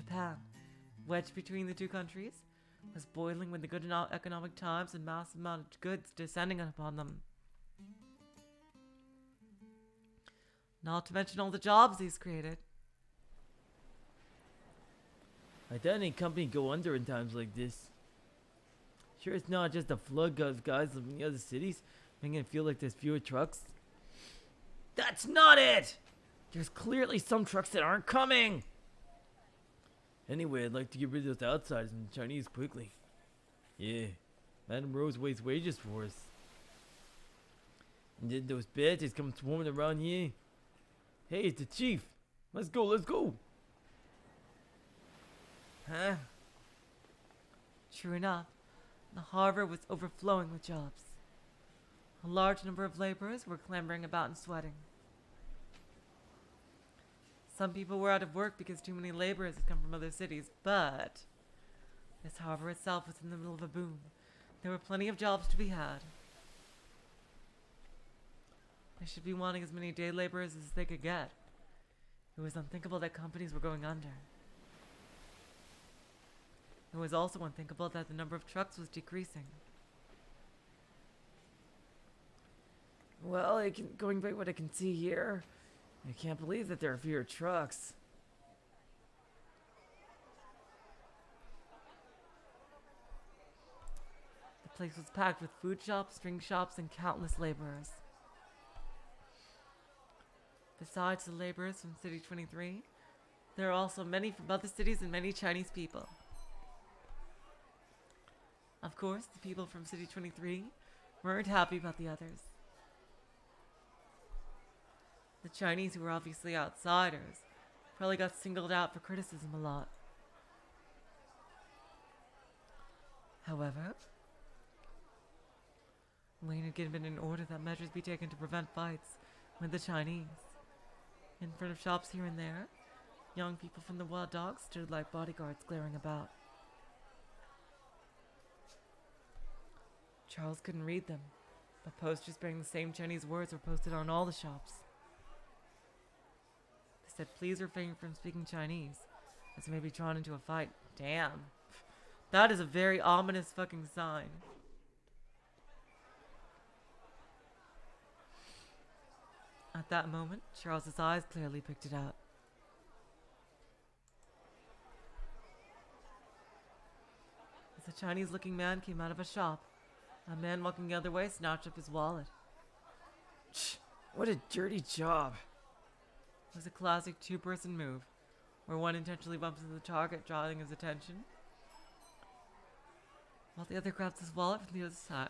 Japan, wedged between the two countries, was boiling with the good economic times and massive amount of goods descending upon them. Not to mention all the jobs he's created. I thought any company go under in times like this. Sure, it's not just a flood of guys living in the other cities, making it feel like there's fewer trucks. That's not it! There's clearly some trucks that aren't coming! Anyway, I'd like to get rid of those outsiders and the Chinese quickly. Yeah, Madam Rose waits wages for us. And then those badges come swarming around here. Hey, it's the chief. Let's go, let's go. Huh? True enough, the harbor was overflowing with jobs. A large number of laborers were clambering about and sweating. Some people were out of work because too many laborers had come from other cities, but this harbor itself was in the middle of a boom. There were plenty of jobs to be had. They should be wanting as many day laborers as they could get. It was unthinkable that companies were going under. It was also unthinkable that the number of trucks was decreasing. Well, going by what I can see here, I can't believe that there are fewer trucks. The place was packed with food shops, drink shops, and countless laborers. Besides the laborers from City 23, there are also many from other cities and many Chinese people. Of course, the people from City 23 weren't happy about the others. The Chinese, who were obviously outsiders, probably got singled out for criticism a lot. However, Wayne had given an order that measures be taken to prevent fights with the Chinese. In front of shops here and there, young people from the Wild Dogs stood like bodyguards glaring about. Charles couldn't read them, but posters bearing the same Chinese words were posted on all the shops. They said, "Please refrain from speaking Chinese, as you may be drawn into a fight." Damn. That is a very ominous fucking sign. At that moment, Charles's eyes clearly picked it out. As a Chinese-looking man came out of a shop, a man walking the other way snatched up his wallet. What a dirty job. It was a classic two-person move, where one intentionally bumps into the target, drawing his attention, while the other grabs his wallet from the other side.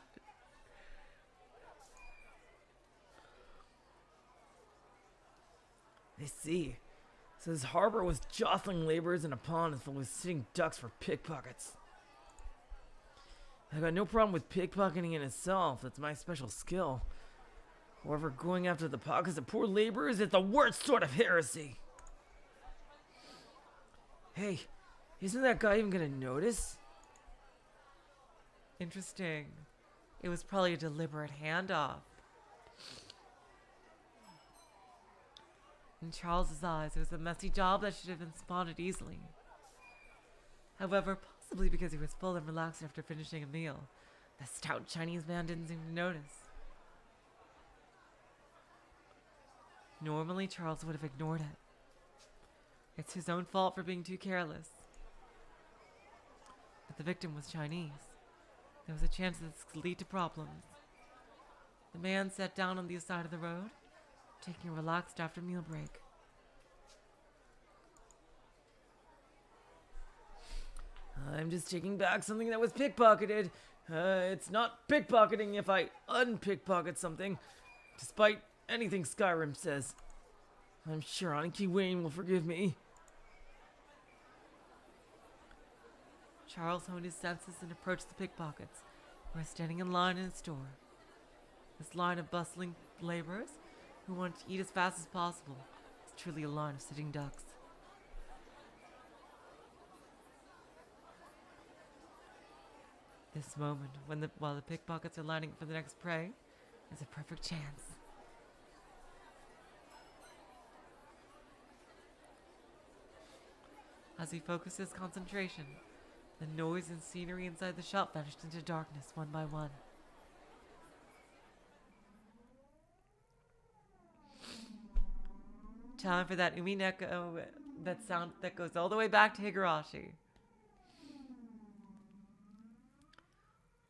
I see. So this harbor was jostling laborers in a pond full of sitting ducks for pickpockets. I got no problem with pickpocketing in itself. That's my special skill. However, going after the pockets of poor laborers is the worst sort of heresy. Hey, isn't that guy even gonna notice? Interesting. It was probably a deliberate handoff. In Charles's eyes, it was a messy job that should have been spotted easily. However, possibly because he was full and relaxed after finishing a meal, the stout Chinese man didn't seem to notice. Normally, Charles would have ignored it. It's his own fault for being too careless. But the victim was Chinese. There was a chance that this could lead to problems. The man sat down on the side of the road, taking a relaxed after meal break. I'm just taking back something that was pickpocketed. It's not pickpocketing if I unpickpocket something, despite anything Skyrim says. I'm sure Anki Wayne will forgive me. Charles honed his senses and approached the pickpockets, who were standing in line in a store. This line of bustling laborers who wanted to eat as fast as possible was truly a line of sitting ducks. This moment, while the pickpockets are lining up for the next prey, is a perfect chance. As he focused his concentration, the noise and scenery inside the shop vanished into darkness one by one. Time for that umineko, that sound that goes all the way back to Higurashi.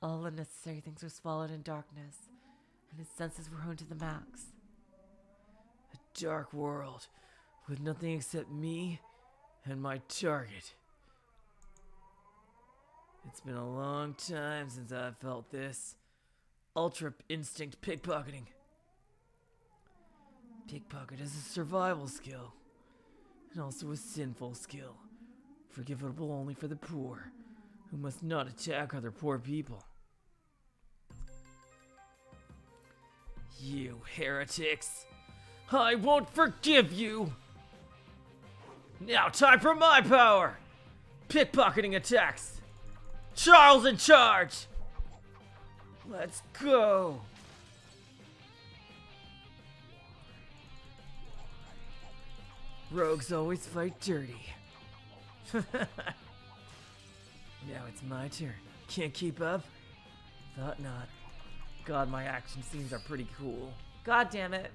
All unnecessary things were swallowed in darkness, and his senses were honed to the max. A dark world with nothing except me and my target. It's been a long time since I've felt this. Ultra instinct pickpocketing. Pickpocket is a survival skill, and also a sinful skill, forgivable only for the poor, who must not attack other poor people. You heretics! I won't forgive you! Now time for my power! Pickpocketing attacks! Charles in charge! Let's go! Rogues always fight dirty. Now it's my turn. Can't keep up? Thought not. God, my action scenes are pretty cool. God damn it.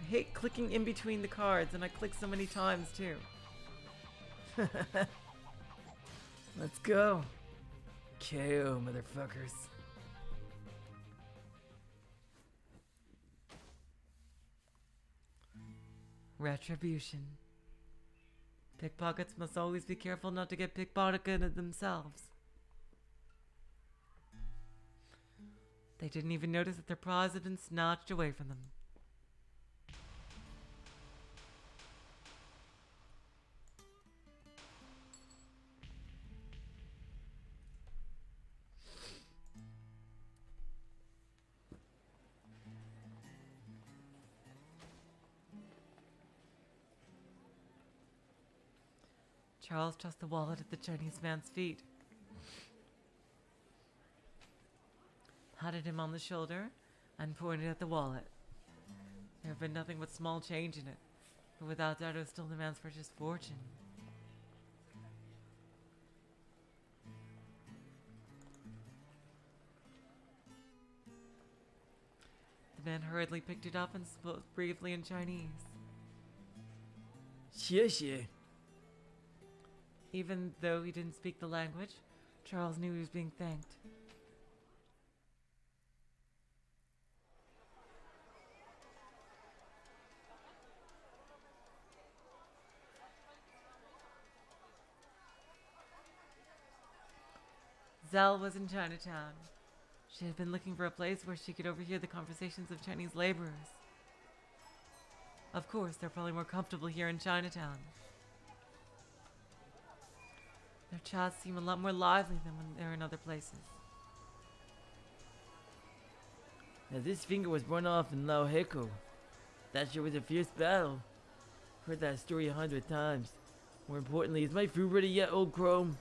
I hate clicking in between the cards, and I click so many times too. Let's go. KO, motherfuckers. Retribution. Pickpockets must always be careful not to get pickpocketed themselves. They didn't even notice that their prize had been snatched away from them. Charles tossed the wallet at the Chinese man's feet, patted him on the shoulder, and pointed at the wallet. There had been nothing but small change in it, but without doubt it was still the man's precious fortune. The man hurriedly picked it up and spoke briefly in Chinese. 谢谢. Even though he didn't speak the language, Charles knew he was being thanked. Zell was in Chinatown. She had been looking for a place where she could overhear the conversations of Chinese laborers. Of course, they're probably more comfortable here in Chinatown. Their chats seem a lot more lively than when they're in other places. Now this finger was run off in Lao Heko. That sure was a fierce battle. Heard that story 100 times. More importantly, is my food ready yet, old Chrome?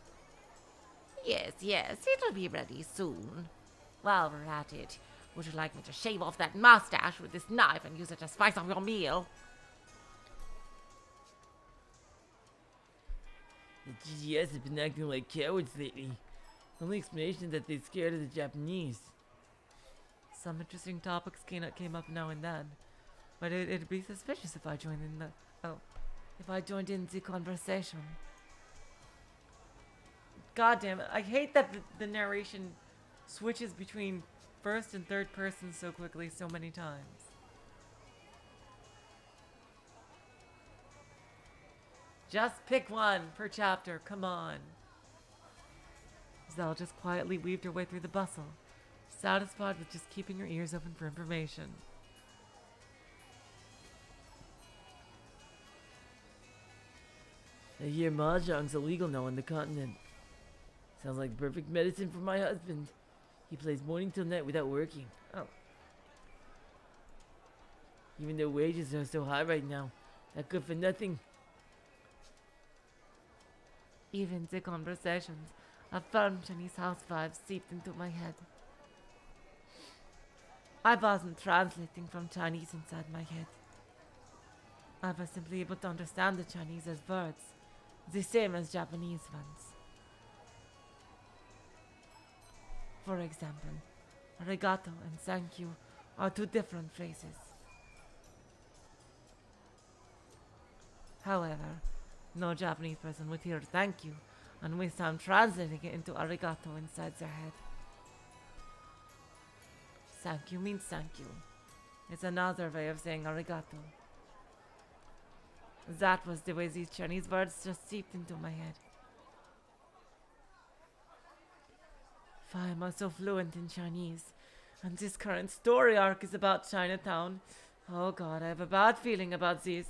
Yes, it'll be ready soon. While we're at it, would you like me to shave off that mustache with this knife and use it to spice up your meal? The GGS has been acting like cowards lately. The only explanation is that they're scared of the Japanese. Some interesting topics came up now and then, but it'd be suspicious if I joined in the conversation. God damn it! I hate that the narration switches between first and third person so quickly, so many times. Just pick one per chapter, come on. Zell just quietly weaved her way through the bustle, satisfied with just keeping her ears open for information. I hear mahjong's illegal now on the continent. Sounds like perfect medicine for my husband. He plays morning till night without working. Oh. Even though wages are so high right now, not good for nothing. Even the conversations of firm Chinese housewives seeped into my head. I wasn't translating from Chinese inside my head. I was simply able to understand the Chinese as words, the same as Japanese ones. For example, arigato and thank you are two different phrases. However, no Japanese person would hear thank you and waste time translating it into arigato inside their head. Thank you means thank you. It's another way of saying arigato. That was the way these Chinese words just seeped into my head. Why am I so fluent in Chinese? And this current story arc is about Chinatown. Oh god, I have a bad feeling about this.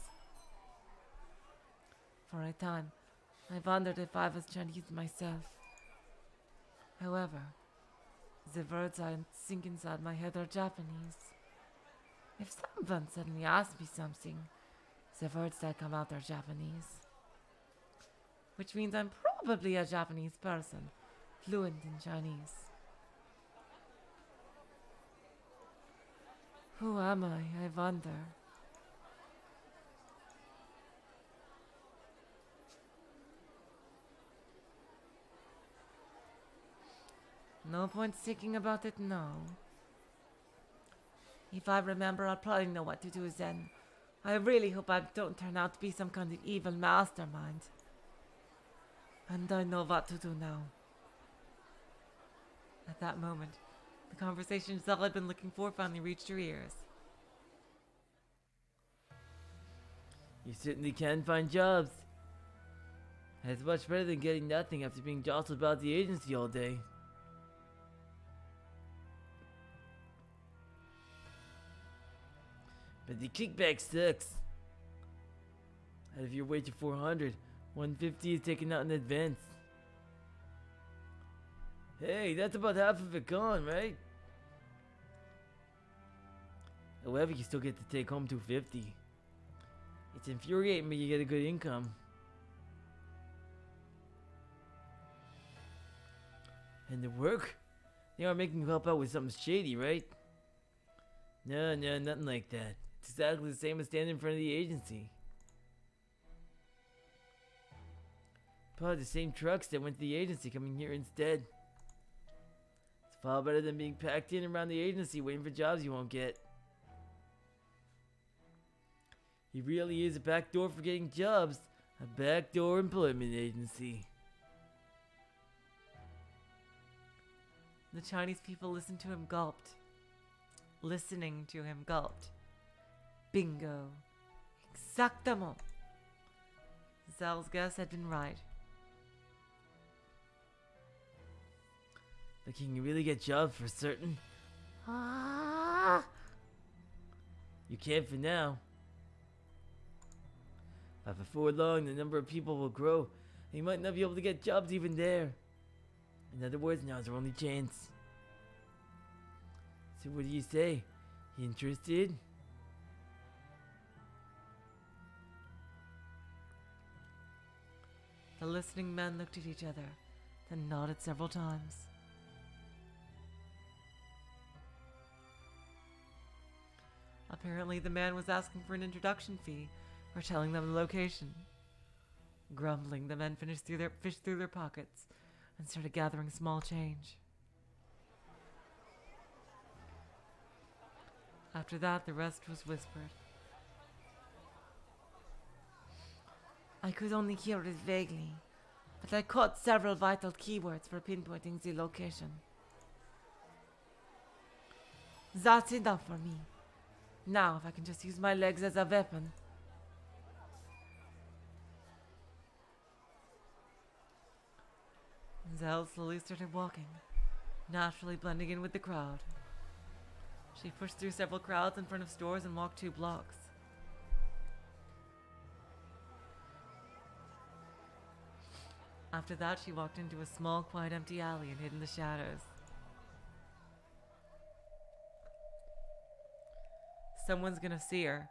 For a time, I wondered if I was Chinese myself. However, the words I think inside my head are Japanese. If someone suddenly asks me something, the words that come out are Japanese. Which means I'm probably a Japanese person, fluent in Chinese. Who am I wonder? No point thinking about it now. If I remember, I'll probably know what to do then. I really hope I don't turn out to be some kind of evil mastermind. And I know what to do now. At that moment, the conversation Zell had been looking for finally reached her ears. You certainly can find jobs. It's much better than getting nothing after being jostled about the agency all day. But the kickback sucks. Out of your wage of 400, 150 is taken out in advance. Hey, that's about half of it gone, right? However, you still get to take home 250. It's infuriating, but you get a good income. And the work? They aren't making you help out with something shady, right? No, nothing like that. It's exactly the same as standing in front of the agency. Probably the same trucks that went to the agency coming here instead. It's far better than being packed in around the agency waiting for jobs you won't get. He really is a backdoor for getting jobs. A backdoor employment agency. The Chinese people listened to him gulped. Listening to him gulped. Bingo. Exactamo. Zell's guess had been right. But can you really get jobs for certain? Ah! You can for now. But before long, the number of people will grow, and you might not be able to get jobs even there. In other words, now's our only chance. So what do you say? You interested? The listening men looked at each other, then nodded several times. Apparently, the man was asking for an introduction fee or telling them the location. Grumbling, the men fished through their pockets and started gathering small change. After that, the rest was whispered. I could only hear it vaguely, but I caught several vital keywords for pinpointing the location. That's enough for me. Now, if I can just use my legs as a weapon. Zell slowly started walking, naturally blending in with the crowd. She pushed through several crowds in front of stores and walked 2 blocks. After that, she walked into a small, quiet, empty alley and hid in the shadows. Someone's gonna see her,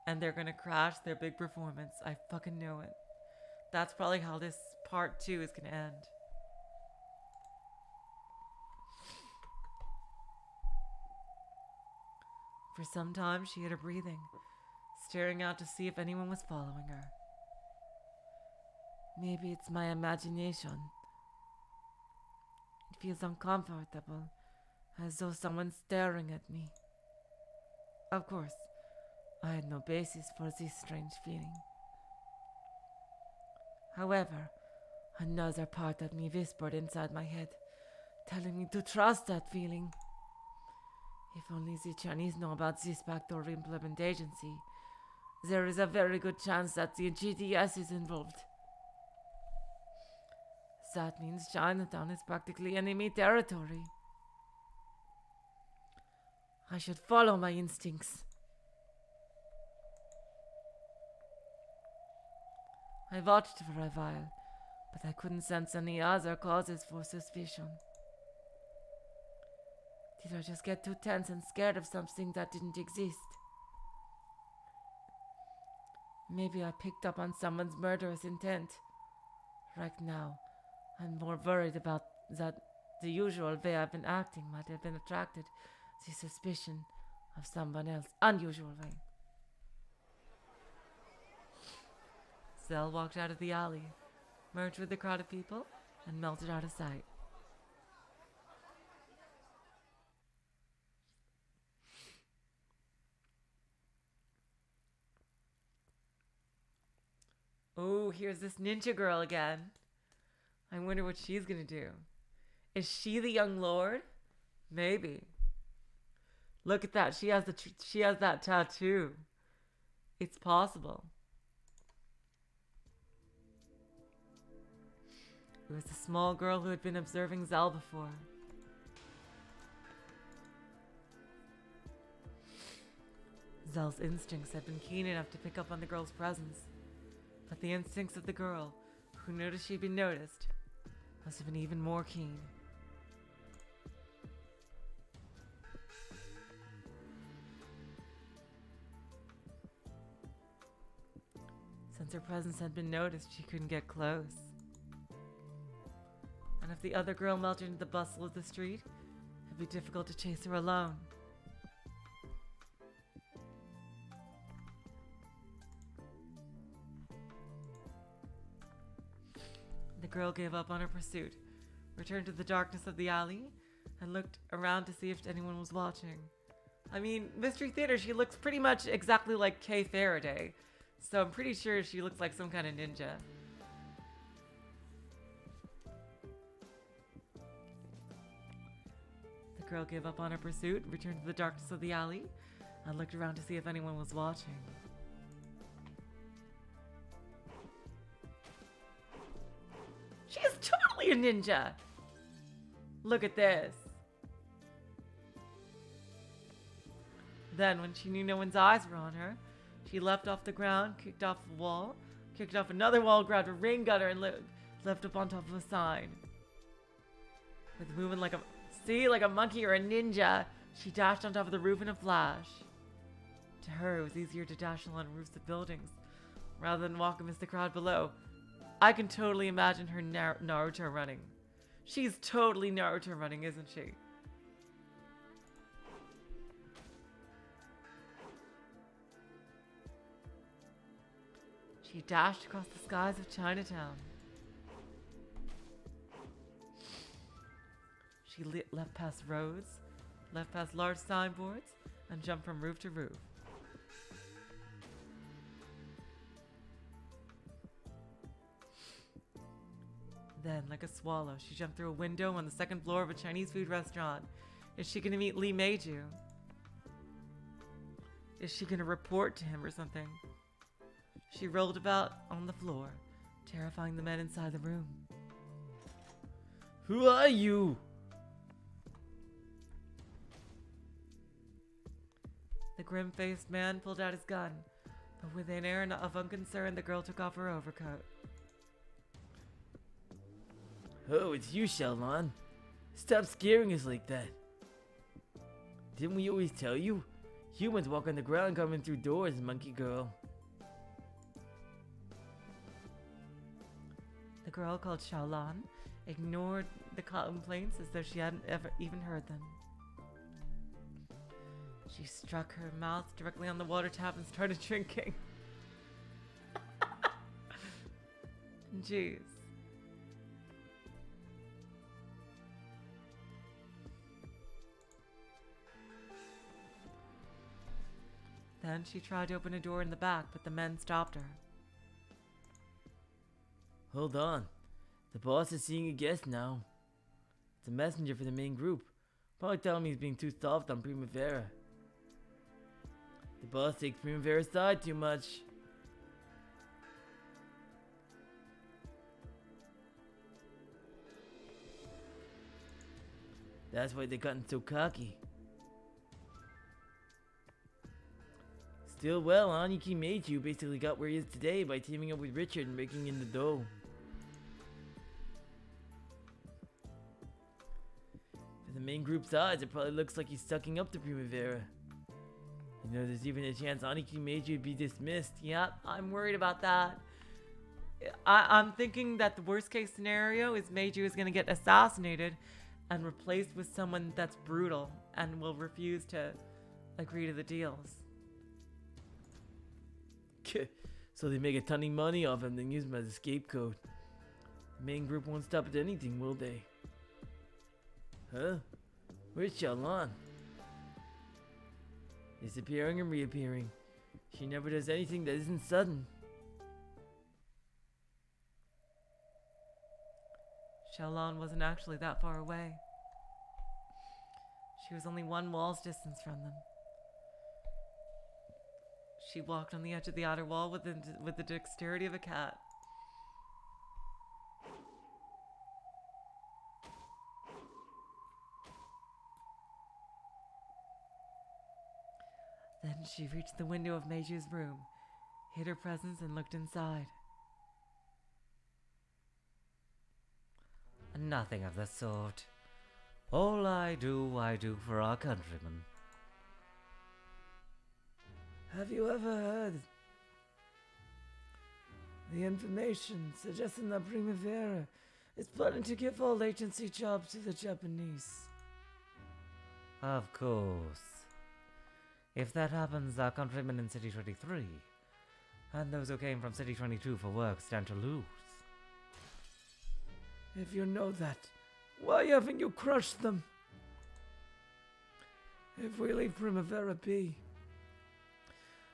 and they're gonna crash their big performance. I fucking know it. That's probably how this part 2 is gonna end. For some time, she hid her breathing, staring out to see if anyone was following her. Maybe it's my imagination. It feels uncomfortable, as though someone's staring at me. Of course, I had no basis for this strange feeling. However, another part of me whispered inside my head, telling me to trust that feeling. If only the Chinese know about this backdoor implement agency, there is a very good chance that the GTS is involved. That means Chinatown is practically enemy territory. I should follow my instincts. I watched for a while, but I couldn't sense any other causes for suspicion. Did I just get too tense and scared of something that didn't exist? Maybe I picked up on someone's murderous intent. Right now, I'm more worried about that the usual way I've been acting might have been attracted to suspicion of someone else. Unusual way. Zell walked out of the alley, merged with the crowd of people, and melted out of sight. Oh, here's this ninja girl again. I wonder what she's gonna do. Is she the young lord? Maybe. Look at that. She has that tattoo. It's possible. It was a small girl who had been observing Zell before. Zell's instincts had been keen enough to pick up on the girl's presence, but the instincts of the girl, who noticed she'd been noticed, must have been even more keen. Since her presence had been noticed, she couldn't get close. And if the other girl melted into the bustle of the street, it'd be difficult to chase her alone. The girl gave up on her pursuit, returned to the darkness of the alley, and looked around to see if anyone was watching. I mean, Mystery Theater, she looks pretty much exactly like Kay Faraday, so I'm pretty sure she looks like some kind of ninja. The girl gave up on her pursuit, returned to the darkness of the alley, and looked around to see if anyone was watching. She is totally a ninja! Look at this. Then, when she knew no one's eyes were on her, she leapt off the ground, kicked off a wall, kicked off another wall, grabbed a rain gutter, and leapt up on top of a sign. With moving like a monkey or a ninja, she dashed on top of the roof in a flash. To her, it was easier to dash along roofs of buildings, rather than walk amidst the crowd below. I can totally imagine her Naruto running. She's totally Naruto running, isn't she? She dashed across the skies of Chinatown. She left past roads, left past large signboards, and jumped from roof to roof. Then, like a swallow, she jumped through a window on the second floor of a Chinese food restaurant. Is she gonna meet Lee Meiju? Is she gonna report to him or something? She rolled about on the floor, terrifying the men inside the room. Who are you? The grim-faced man pulled out his gun, but with an air of unconcern, the girl took off her overcoat. Oh, it's you, Xiaolan. Stop scaring us like that. Didn't we always tell you? Humans walk on the ground coming through doors, monkey girl. The girl, called Xiaolan, ignored the complaints as though she hadn't ever even heard them. She struck her mouth directly on the water tap and started drinking. Jeez. Then she tried to open a door in the back, but the men stopped her. Hold on. The boss is seeing a guest now. It's a messenger for the main group. Probably telling me he's being too soft on Primavera. The boss takes Primavera's side too much. That's why they've gotten so cocky. Still, well, Aniki Meiju basically got where he is today by teaming up with Richard and raking in the dough. For the main group's eyes, it probably looks like he's sucking up to Primavera. You know, there's even a chance Aniki Meiju would be dismissed. Yeah, I'm worried about that. I'm thinking that the worst case scenario is Meiju is going to get assassinated and replaced with someone that's brutal and will refuse to agree to the deals. So they make a ton of money off him, then use him as a scapegoat. The main group won't stop at anything, will they? Huh? Where's Xiaolan? Disappearing and reappearing. She never does anything that isn't sudden. Xiaolan wasn't actually that far away. She was only one wall's distance from them. She walked on the edge of the outer wall with the dexterity of a cat. Then she reached the window of Meiju's room, hid her presence, and looked inside. Nothing of the sort. All I do for our countrymen. Have you ever heard the information suggesting that Primavera is planning to give all agency jobs to the Japanese? Of course. If that happens, our countrymen in City 23 and those who came from City 22 for work stand to lose. If you know that, why haven't you crushed them? If we leave Primavera be,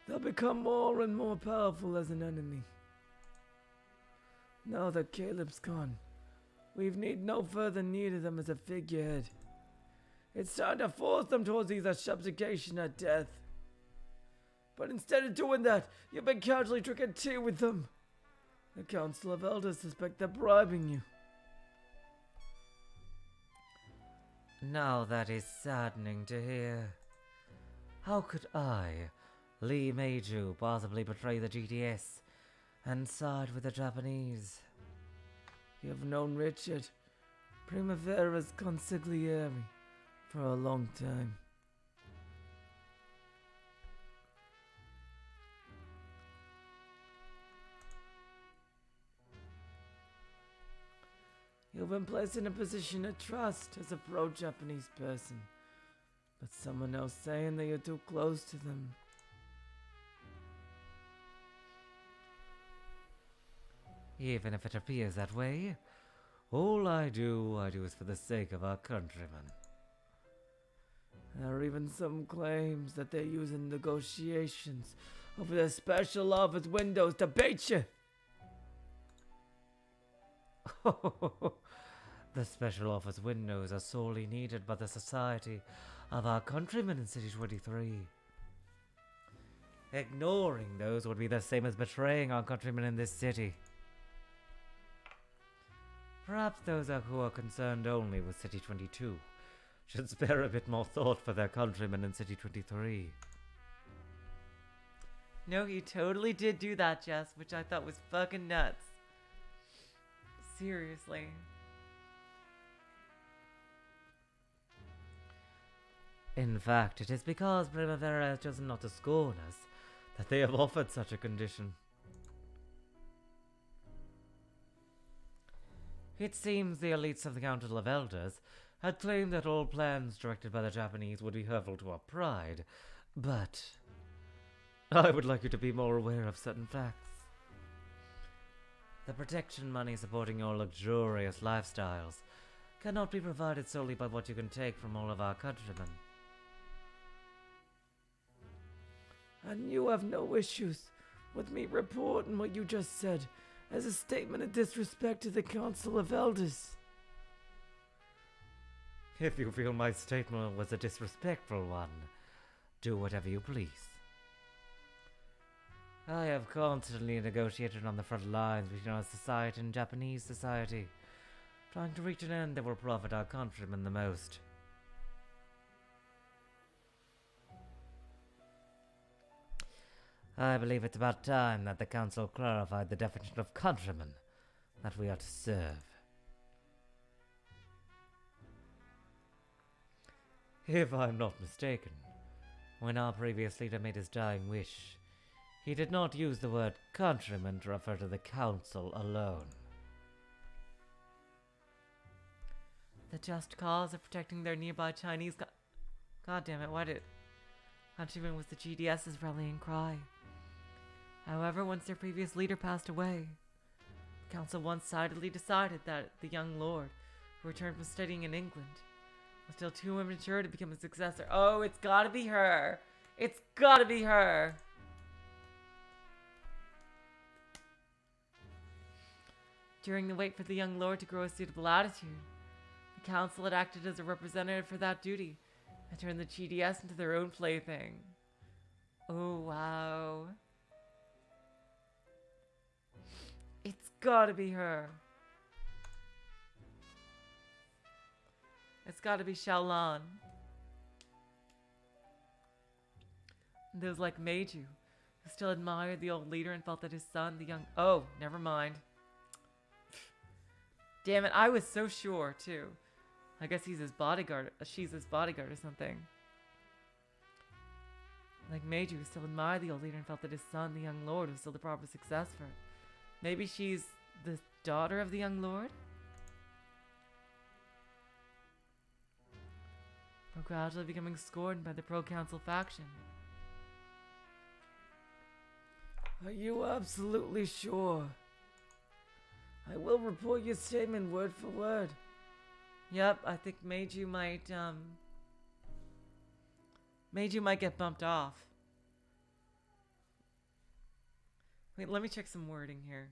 they'll become more and more powerful as an enemy. Now that Caleb's gone, we've need no further need of them as a figurehead. It's time to force them towards either subjugation or death. But instead of doing that, you've been casually drinking tea with them. The Council of Elders suspect they're bribing you. Now that is saddening to hear. How could I, Lee Meiju, possibly betray the GTS and side with the Japanese? You've known Richard, Primavera's consigliere, for a long time. You've been placed in a position of trust as a pro-Japanese person, but someone else saying that you're too close to them. Even if it appears that way, all I do is for the sake of our countrymen. There are even some claims that they're using negotiations over the special office windows to bait you. The special office windows are sorely needed by the society of our countrymen in City 23. Ignoring those would be the same as betraying our countrymen in this city. Perhaps those who are concerned only with City 22 should spare a bit more thought for their countrymen in City 23. No, he totally did do that, Jess, which I thought was fucking nuts. Seriously. In fact, it is because Primavera has chosen not to scorn us that they have offered such a condition. It seems the elites of the Council of Elders had claimed that all plans directed by the Japanese would be hurtful to our pride, but I would like you to be more aware of certain facts. The protection money supporting your luxurious lifestyles cannot be provided solely by what you can take from all of our countrymen. And you have no issues with me reporting what you just said as a statement of disrespect to the Council of Elders. If you feel my statement was a disrespectful one, do whatever you please. I have constantly negotiated on the front lines between our society and Japanese society, trying to reach an end that will profit our countrymen the most. I believe it's about time that the Council clarified the definition of countrymen that we are to serve. If I'm not mistaken, when our previous leader made his dying wish, he did not use the word countrymen to refer to the council alone. The just cause of protecting their nearby Chinese God damn it, why did... Countrymen was the GDS's rallying cry. However, once their previous leader passed away, the council one-sidedly decided that the young lord, who returned from studying in England, was still too immature to become a successor. Oh, it's gotta be her! It's gotta be her! During the wait for the young lord to grow a suitable attitude, the council had acted as a representative for that duty and turned the GDS into their own plaything. Oh, wow. It's gotta be her. It's gotta be Xiaolan. And those like Meiju, who still admired the old leader and felt that his son, the young... Oh, never mind. Damn it, I was so sure, too. I guess he's his bodyguard. She's his bodyguard or something. Like Meiju, who still admired the old leader and felt that his son, the young lord, was still the proper successor. Maybe she's the daughter of the young lord? Or gradually becoming scorned by the pro-council faction. Are you absolutely sure? I will report your statement word for word. Yep, I think Meiju might get bumped off. Wait, let me check some wording here.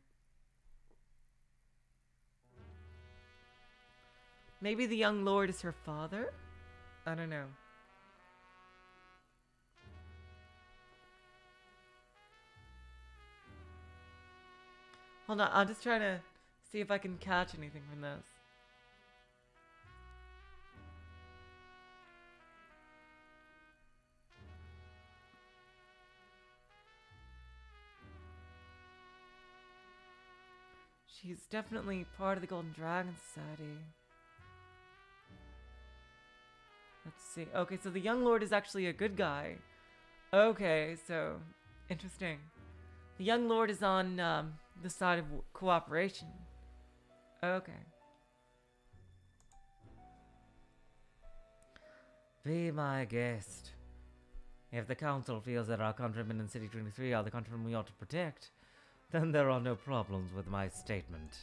Maybe the young lord is her father? I don't know. Hold on, I'm just trying to see if I can catch anything from this. She's definitely part of the Golden Dragon Society. Let's see. Okay, so the young lord is actually a good guy. Okay, so interesting. The young lord is on the side of cooperation. Okay. Be my guest. If the council feels that our countrymen in City 23 are the countrymen we ought to protect, then there are no problems with my statement.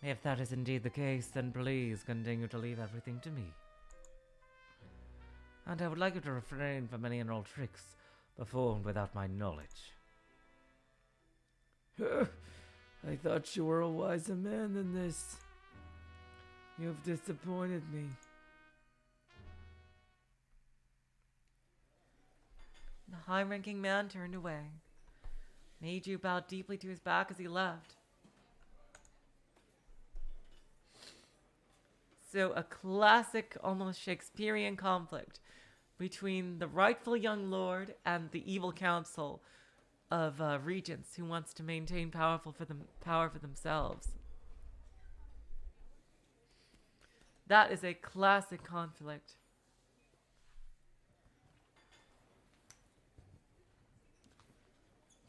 If that is indeed the case, then please continue to leave everything to me. And I would like you to refrain from any and all tricks performed without my knowledge. I thought you were a wiser man than this. You've disappointed me. The high-ranking man turned away. Meiju bowed deeply to his back as he left. So a classic, almost Shakespearean conflict between the rightful young lord and the evil council of regents who wants to maintain power for themselves. That is a classic conflict.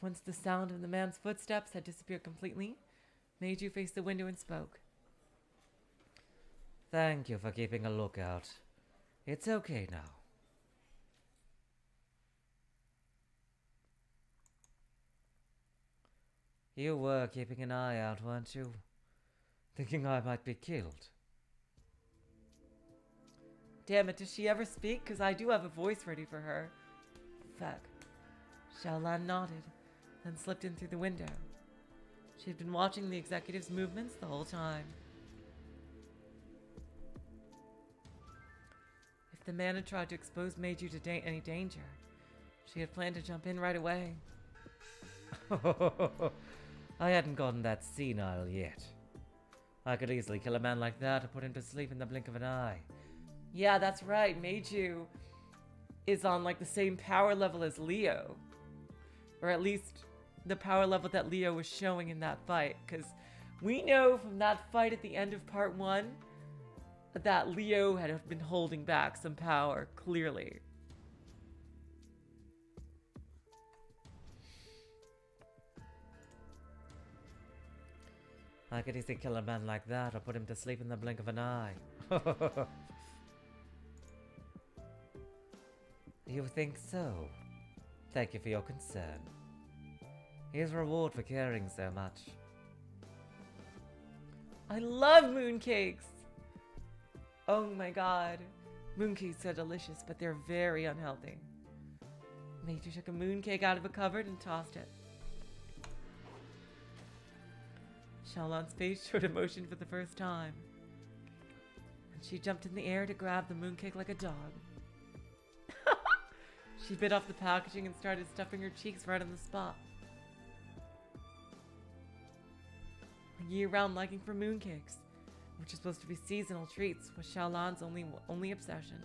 Once the sound of the man's footsteps had disappeared completely, Meiju faced the window and spoke. Thank you for keeping a lookout. It's okay now. You were keeping an eye out, weren't you? Thinking I might be killed. Damn it, does she ever speak? Because I do have a voice ready for her. Fuck. Xiaolan nodded, then slipped in through the window. She had been watching the executive's movements the whole time. If the man had tried to expose Meiju to any danger, she had planned to jump in right away. I hadn't gotten that senile yet. I could easily kill a man like that or put him to sleep in the blink of an eye. Yeah, that's right. Meiju is on like the same power level as Leo. Or at least the power level that Leo was showing in that fight. Because we know from that fight at the end of part 1 that Leo had been holding back some power, clearly. I could easily kill a man like that or put him to sleep in the blink of an eye. You think so? Thank you for your concern. Here's reward for caring so much. I love mooncakes! Oh my god. Mooncakes are delicious, but they're very unhealthy. Meiju took a mooncake out of a cupboard and tossed it. Xiaolan's face showed emotion for the first time. And she jumped in the air to grab the mooncake like a dog. She bit off the packaging and started stuffing her cheeks right on the spot. A year-round liking for mooncakes, which is supposed to be seasonal treats, was Xiaolan's only obsession.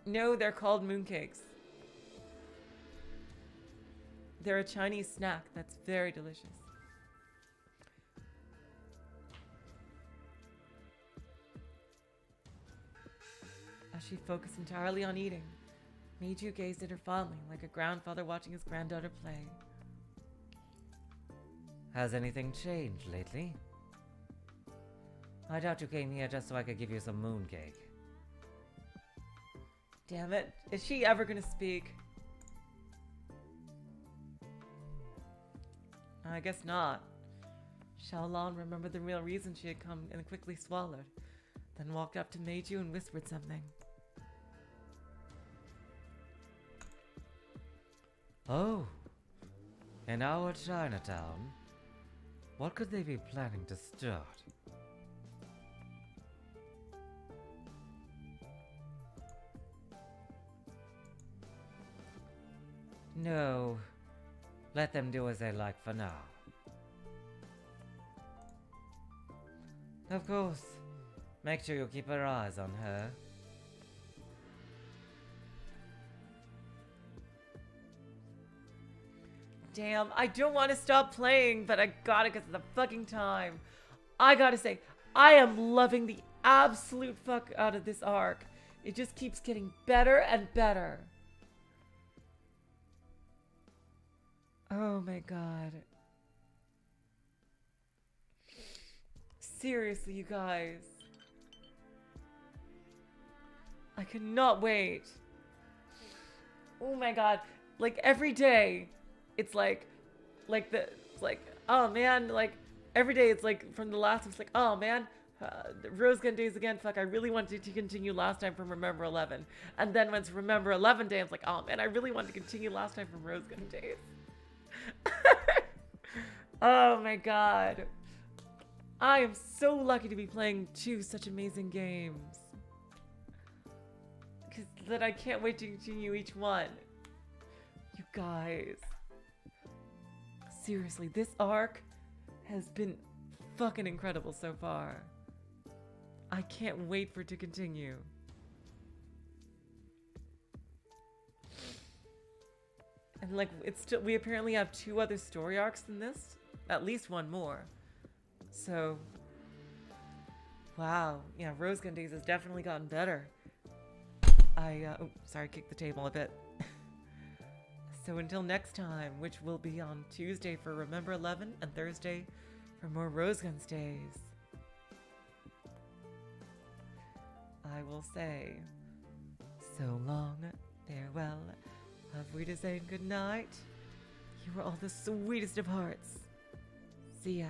No, they're called mooncakes. They're a Chinese snack that's very delicious. As she focused entirely on eating, Meiju gazed at her fondly, like a grandfather watching his granddaughter play. Has anything changed lately? I doubt you came here just so I could give you some mooncake. Damn it, is she ever gonna speak? I guess not. Xiaolan remembered the real reason she had come and quickly swallowed, then walked up to Meiju and whispered something. Oh, in our Chinatown? What could they be planning to start? No, let them do as they like for now. Of course, make sure you keep your eyes on her. Damn, I don't want to stop playing, but I gotta because of the fucking time. I gotta say, I am loving the absolute fuck out of this arc. It just keeps getting better and better. Oh my god. Seriously, you guys. I cannot wait. Oh my god. Like every day, it's like, oh man, like every day it's like from the last, it's like, oh man, Rose Gun Days again, fuck, I really wanted to continue last time from Remember 11. And then when it's Remember 11 Day, I'm like, oh man, I really wanted to continue last time from Rose Gun Days. Oh my god. I am so lucky to be playing 2 such amazing games. Because that I can't wait to continue each one. You guys. Seriously, this arc has been fucking incredible so far. I can't wait for it to continue. And like, it's still, we apparently have 2 other story arcs than this. At least 1 more. So, wow. Yeah, Rose Gun Days has definitely gotten better. Oh, sorry, kicked the table a bit. So until next time, which will be on Tuesday for Remember 11 and Thursday for more Rose Guns Days. I will say, so long, farewell. Have we to say good night? You were all the sweetest of hearts. See ya.